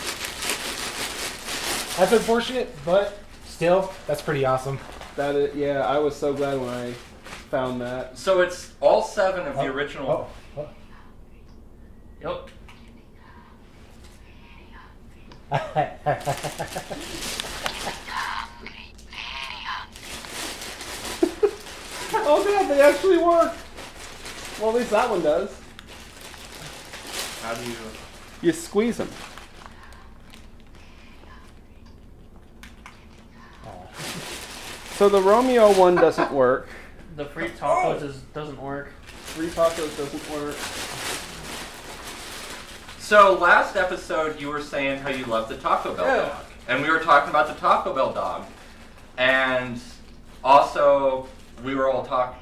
That's unfortunate, but still, that's pretty awesome.
That is, yeah, I was so glad when I found that.
So it's all 7 of the original.
Oh.
Yep.
Oh man, they actually work! Well, at least that one does.
How do you...
You squeeze them. So the Romeo one doesn't work.
The free tacos doesn't work.
3 tacos doesn't work.
So last episode you were saying how you love the Taco Bell dog. And we were talking about the Taco Bell dog. And also we were all talking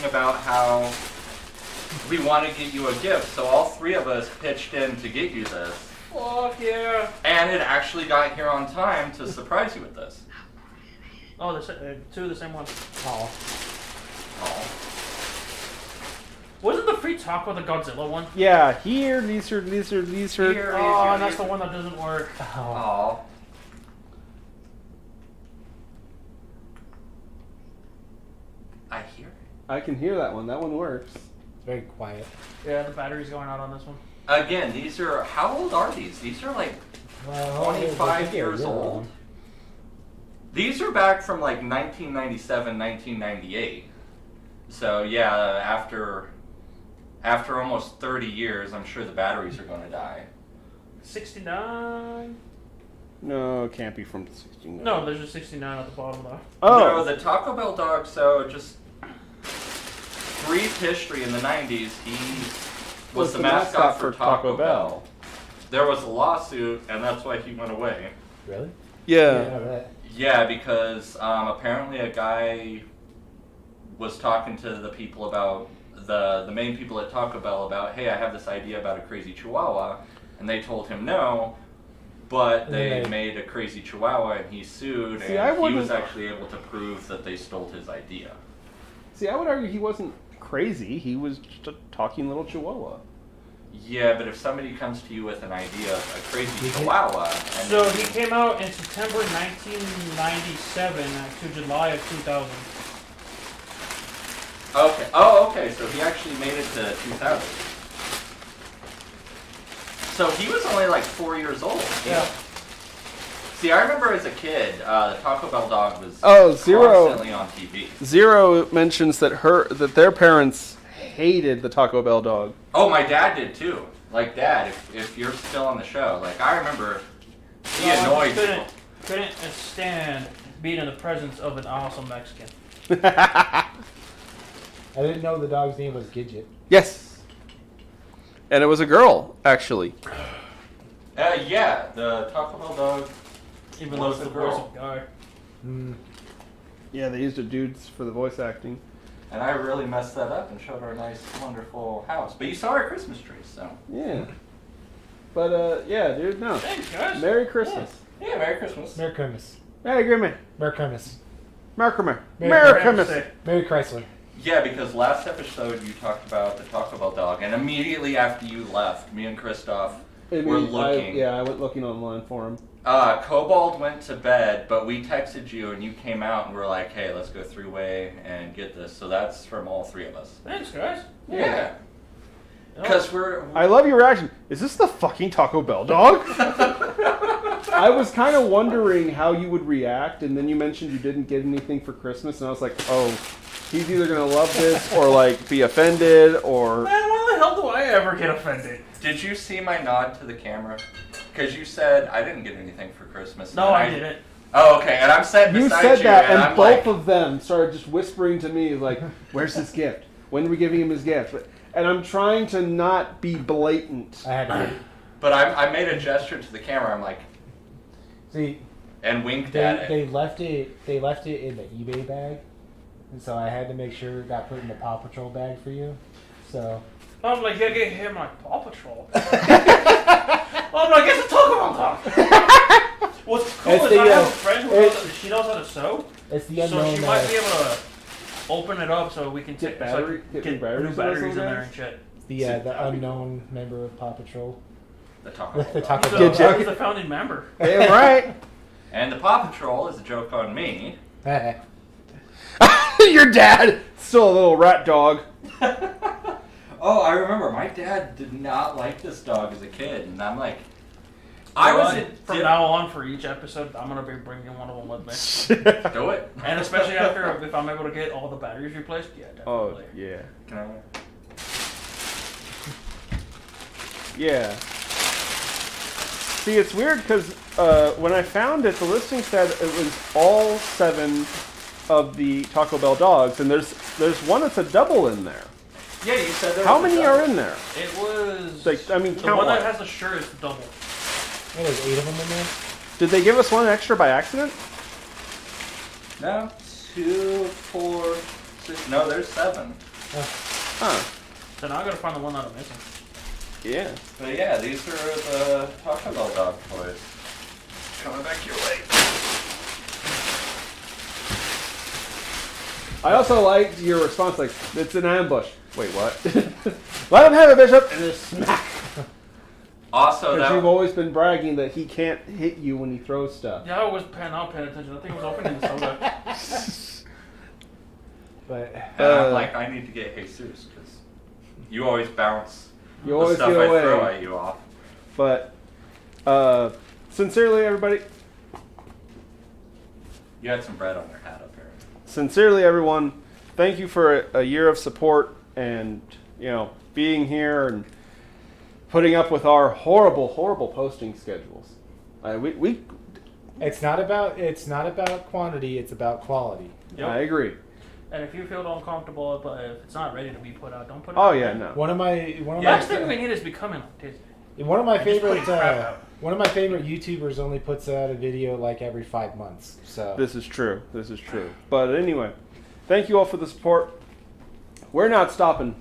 about how we want to get you a gift. So all 3 of us pitched in to get you this.
Fuck yeah.
And it actually got here on time to surprise you with this.
Oh, 2 of the same one.
Oh.
Oh.
Wasn't the free taco the Godzilla one?
Yeah, here, these are.
Here.
Oh, and that's the one that doesn't work.
Oh. I hear it.
I can hear that one. That one works.
It's very quiet.
Yeah, the battery's going out on this one.
Again, these are, how old are these? These are like
Well,
25 years old. These are back from like 1997, 1998. So yeah, after almost 30 years, I'm sure the batteries are going to die.
69?
No, it can't be from 16.
No, there's a 69 at the bottom though.
Oh,
No, the Taco Bell dog, so just brief history in the 90s, he was the mascot for Taco Bell. There was a lawsuit, and that's why he went away.
Really?
yeah.
Right.
Yeah, because apparently a guy was talking to the people about, the main people at Taco Bell about, hey, I have this idea about a crazy chihuahua, and they told him no, but they made a crazy chihuahua, and he sued,
See,
and he
wouldn't-
was actually able to prove that they stole his idea.
See, I would argue he wasn't crazy. He was just a talking little chihuahua.
Yeah, but if somebody comes to you with an idea of a crazy chihuahua, and
So he came out in September 1997 to July of 2000.
okay, oh, okay, so he actually made it to 2000. So he was only like 4 years old.
Yeah.
See, I remember as a kid, the Taco Bell dog was
Zero.
constantly on TV.
Zero mentions that their parents hated the Taco Bell dog.
Oh, my dad did too. Like, Dad, if you're still on the show, like, I remember he annoyed people.
Couldn't stand being in the presence of an awesome Mexican.
I didn't know the dog's name was Gidget.
Yes. And it was a girl, actually.
Yeah, the Taco Bell dog.
Even though
Was
it's
the
the voice
girl.
of God.
Yeah, they used a dudes for the voice acting.
And I really messed that up and showed our nice, wonderful house. But you saw our Christmas tree, so.
Yeah. But, yeah, dude, no.
Thanks, guys.
Merry Christmas.
Yeah, Merry Christmas.
Merry Christmas.
Merry Christmas.
Merry Christmas.
Merry Christmas.
Merry
Merry
Christmas.
Christmas.
Merry Chrysler.
Yeah, because last episode you talked about the Taco Bell dog, and immediately after you left, me and Kristoff were looking.
I went looking online for him.
Cobalt went to bed, but we texted you and you came out and we're like, hey, let's go 3-way and get this. So that's from all 3 of us.
Thanks, guys.
Yeah. Because we're...
I love your reaction. Is this the fucking Taco Bell dog? I was kind of wondering how you would react, and then you mentioned you didn't get anything for Christmas, and I was like, oh, he's either gonna love this or like be offended or.
Man, why the hell do I ever get offended?
Did you see my nod to the camera? Because you said I didn't get anything for Christmas.
No, I didn't.
Oh, okay. And I'm sitting
You
beside
said
you,
that, and
I'm
both
like,
of them started just whispering to me like, "Where's his gift? When are we giving him his gift?" And I'm trying to not be blatant.
I had to
But I made a gesture to the camera. I'm like,
see.
and winked at it.
They left it. They left it in the eBay bag, and so I had to make sure it got put in the Paw Patrol bag for you. So
I'm like, yeah, get him like Paw Patrol. I'm like, it's a Taco Bell dog. What's cool
It's
is
the,
I have a friend who she knows how to sew,
it's the
so
unknown.
she might be able to open it up so we can
Get
take
battery-
get
get
new
batteries
batteries
in
in
those
there
guys?
and shit.
the unknown member of Paw Patrol.
The Taco
The
Bell.
Taco
He's
Bell.
Get you-
he's the founding member.
Damn right.
And the Paw Patrol is a joke on me.
Your dad, still a little rat dog.
Oh, I remember. My dad did not like this dog as a kid, and I'm like, I was in
From now on, for each episode, I'm gonna be bringing one of them with me,
Do it.
and especially after if I'm able to get all the batteries replaced. Yeah,
Oh
definitely.
yeah,
Can I?
yeah. See, it's weird because when I found it, the listing said it was all 7 of the Taco Bell dogs, and there's one that's a double in there.
Yeah, you said there
How
was a
many
double.
are in there?
It was
Like, I mean,
the
count
one that
one.
has the shirt is double.
There's 8 of them in there.
Did they give us one extra by accident?
No, 2, 4, 6. No, there's 7.
Huh.
So now I gotta find the one that I'm missing.
Yeah.
But yeah, these are the Taco Bell dog toys. Coming back your way.
I also liked your response, like, it's an ambush. Wait, what? Let him have it, Bishop! And just smack!
Also,
Because
that
you've always been bragging that he can't hit you when he throws stuff.
Yeah, I was paying attention. I think it was opening the soda.
But
and I'm like, I need to get Jesus because you always bounce
You
the
always
stuff
get
I
away.
throw at you off.
But, sincerely, everybody,
You had some bread on your hat up here.
sincerely, everyone, thank you for a year of support and, you know, being here and putting up with our horrible, horrible posting schedules. We
it's not about quantity. It's about quality.
Yep.
I agree.
And if you feel uncomfortable, but if it's not ready to be put out, don't put it
Oh
out.
yeah,
man.
no.
One of my
Last thing we need is becoming autistic.
One of my
And just
favorite
putting crap out.
one of my favorite YouTubers only puts out a video like every 5 months. So
This is true. This is true. But anyway, thank you all for the support. We're not stopping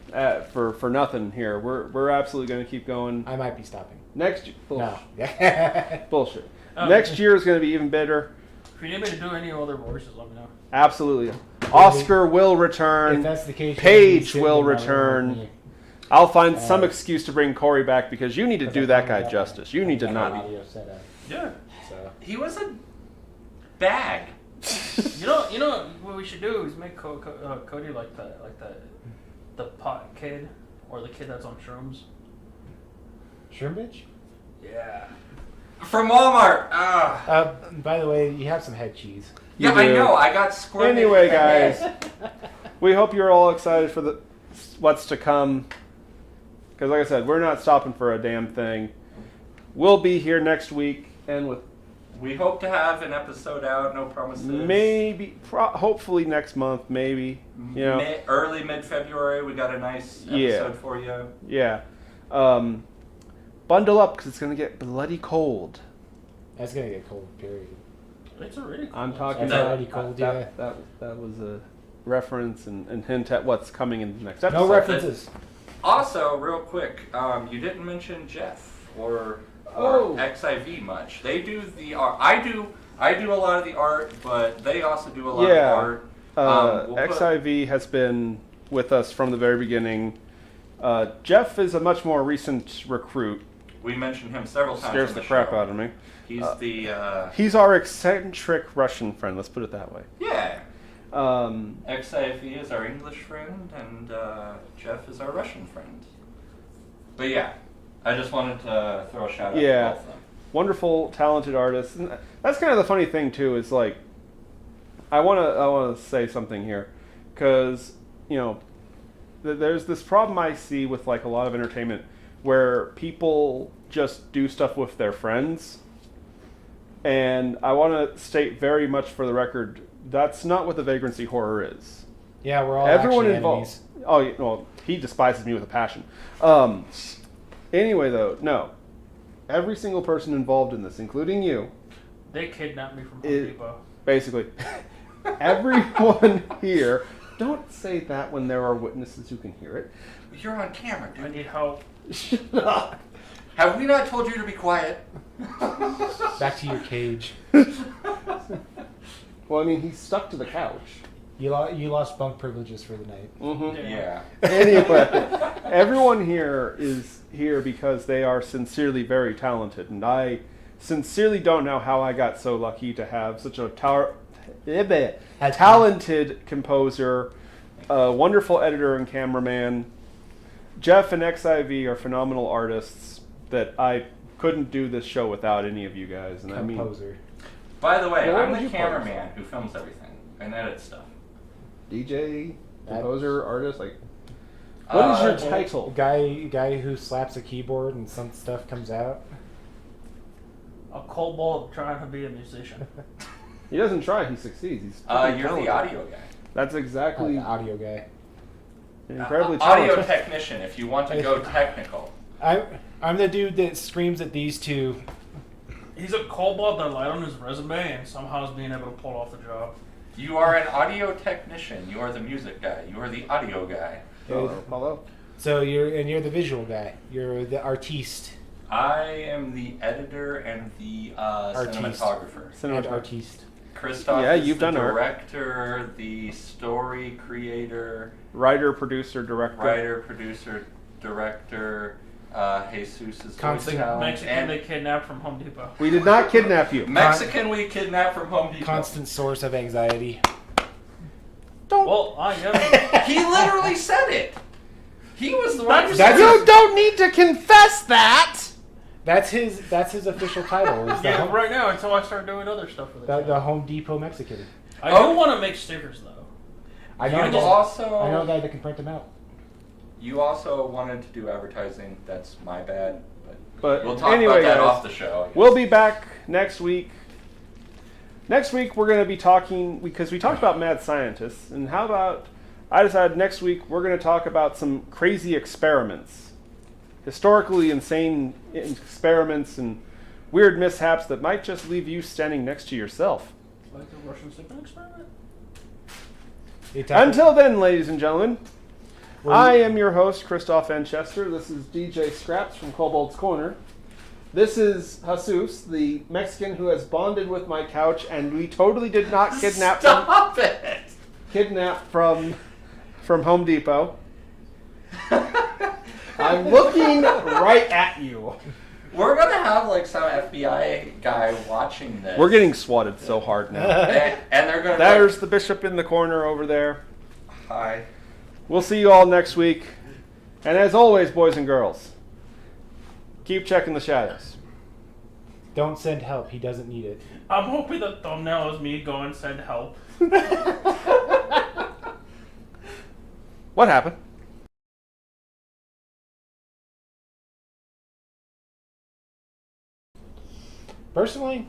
for nothing here. We're absolutely going to keep going.
I might be stopping.
Next bullshit.
No.
Bullshit.
Oh.
Next year is going to be even better.
If you need me to do any other voices, let me know.
Absolutely. Oscar will
If
return.
that's the case,
Paige
you'll be
will
sitting in my room with
return.
me.
I'll find some excuse to bring Corey back because you need to
'Cause
do
I
that
finally
guy
got
justice.
my-
You need to
I got my
not.
audio set up.
Yeah.
So
He was a bag.
You know what we should do is make Cody like the pot kid or the kid that's on shrooms.
Shroom bitch.
Yeah.
From Walmart. Ah.
By the way, you have some head cheese.
Yeah,
You
I
do.
know. I got squirted.
Anyway,
in the
guys,
head.
we hope you're all excited for what's to come. Because, like I said, we're not stopping for a damn thing. We'll be here next week, and with
We hope to have an episode out. No promises.
maybe, hopefully next month, maybe. You know,
Early mid-February, we got a nice episode
Yeah.
for you.
yeah. Bundle up because it's gonna get bloody cold.
That's gonna get cold. Period.
It's already cool.
I'm talking
It's
about
already cold, yeah.
that was a reference and hint at what's coming in the next episode.
No references.
Also, real quick, you didn't mention Jeff or
Oh.
XIV much. They do the art. I do a lot of the art, but they also do a lot
Yeah.
of art. We'll put-
XIV has been with us from the very beginning. Jeff is a much more recent recruit.
We mentioned him several times.
Scares
on
the
the
crap
show.
out of me.
He's
He's our eccentric Russian friend. Let's put it that way.
yeah.
Um,
XIV is our English friend, and Jeff is our Russian friend. But yeah, I just wanted to throw a shout out
Yeah.
to both of them.
wonderful, talented artist. And that's kind of the funny thing too. Is like, I wanna say something here. because there's this problem I see with like a lot of entertainment where people just do stuff with their friends, and I want to state very much for the record that's not what the Vagrancy Horror is.
Yeah, we're all
Everyone
actually
involved.
enemies.
Oh well, he despises me with a passion. Anyway, though, no, every single person involved in this, including you,
They kidnapped me from Home
It-
Depot.
basically, everyone here. Don't say that when there are witnesses who can hear it.
You're on camera,
I
dude.
need help.
Shut up.
Have we not told you to be quiet?
Back to your cage.
Well, I mean, he's stuck to the couch.
You lost bunk privileges for the night.
Mm-hmm.
Yeah.
Anyway, everyone here is here because they are sincerely very talented, and I sincerely don't know how I got so lucky to have such a talented composer, a wonderful editor and cameraman. Jeff and XIV are phenomenal artists that I couldn't do this show without any of you guys. And
Composer.
By the way,
Well, what
I'm
would
the
you
cameraman who films everything and edits stuff.
DJ, composer, artist, like, what is your title?
Guy who slaps a keyboard and some stuff comes out.
A kobold trying to be a musician.
He doesn't try, he succeeds. He's
You're
fucking
the
talented.
audio guy.
That's exactly
The audio guy.
incredibly
Audio
talented.
technician, if you want to go technical.
I'm the dude that screams at these two.
He's a kobold that lied on his resume and somehow is being able to pull off the job.
You are an audio technician. You are the music guy. You are the audio guy.
Hello.
So you're the visual guy. You're the artiste.
I am the editor and the cinematographer.
And artiste.
Kristoff
Yeah,
is
you've
the
done art.
director, the story creator,
Writer, producer, director.
writer, producer, director. Jesus is
Constant
voice talent,
Mexican
and
they kidnapped from Home Depot.
We did not kidnap you.
Mexican we kidnapped from Home Depot.
Constant source of anxiety.
Well, I am.
He literally said it. He was the one who
That's-
said
You don't need to confess that.
That's his official title. Is the,
Yeah,
home,
right now until I start doing other stuff with it.
the Home Depot Mexican.
I do want to make stickers though.
I
You
know.
also
I know a guy that can print them out.
You also wanted to do advertising. That's my bad.
But
We'll talk
anyway,
about that
guys,
off the show. I guess.
We'll be back next week. Next week we're going to be talking, because we talked about mad scientists, and how about I decided next week we're going to talk about some crazy experiments. Historically insane experiments and weird mishaps that might just leave you standing next to yourself.
Like the Russian sleeping experiment.
Until then, ladies and gentlemen,
Well,
I am your host, Kristoff N. Chester. This is DJ Scraps from Kobold's Corner. This is Jesus, the Mexican who has bonded with my couch, and we totally did not kidnap
Stop it!
from Home Depot. I'm looking right at you.
We're gonna have like some FBI guy watching this.
We're getting swatted so hard now.
and they're gonna.
There's the bishop in the corner over there.
Hi.
We'll see you all next week. And as always, boys and girls, keep checking the shadows.
Don't send help. He doesn't need it.
I'm hoping the thumbnail is me going send help.
What happened?
Personally,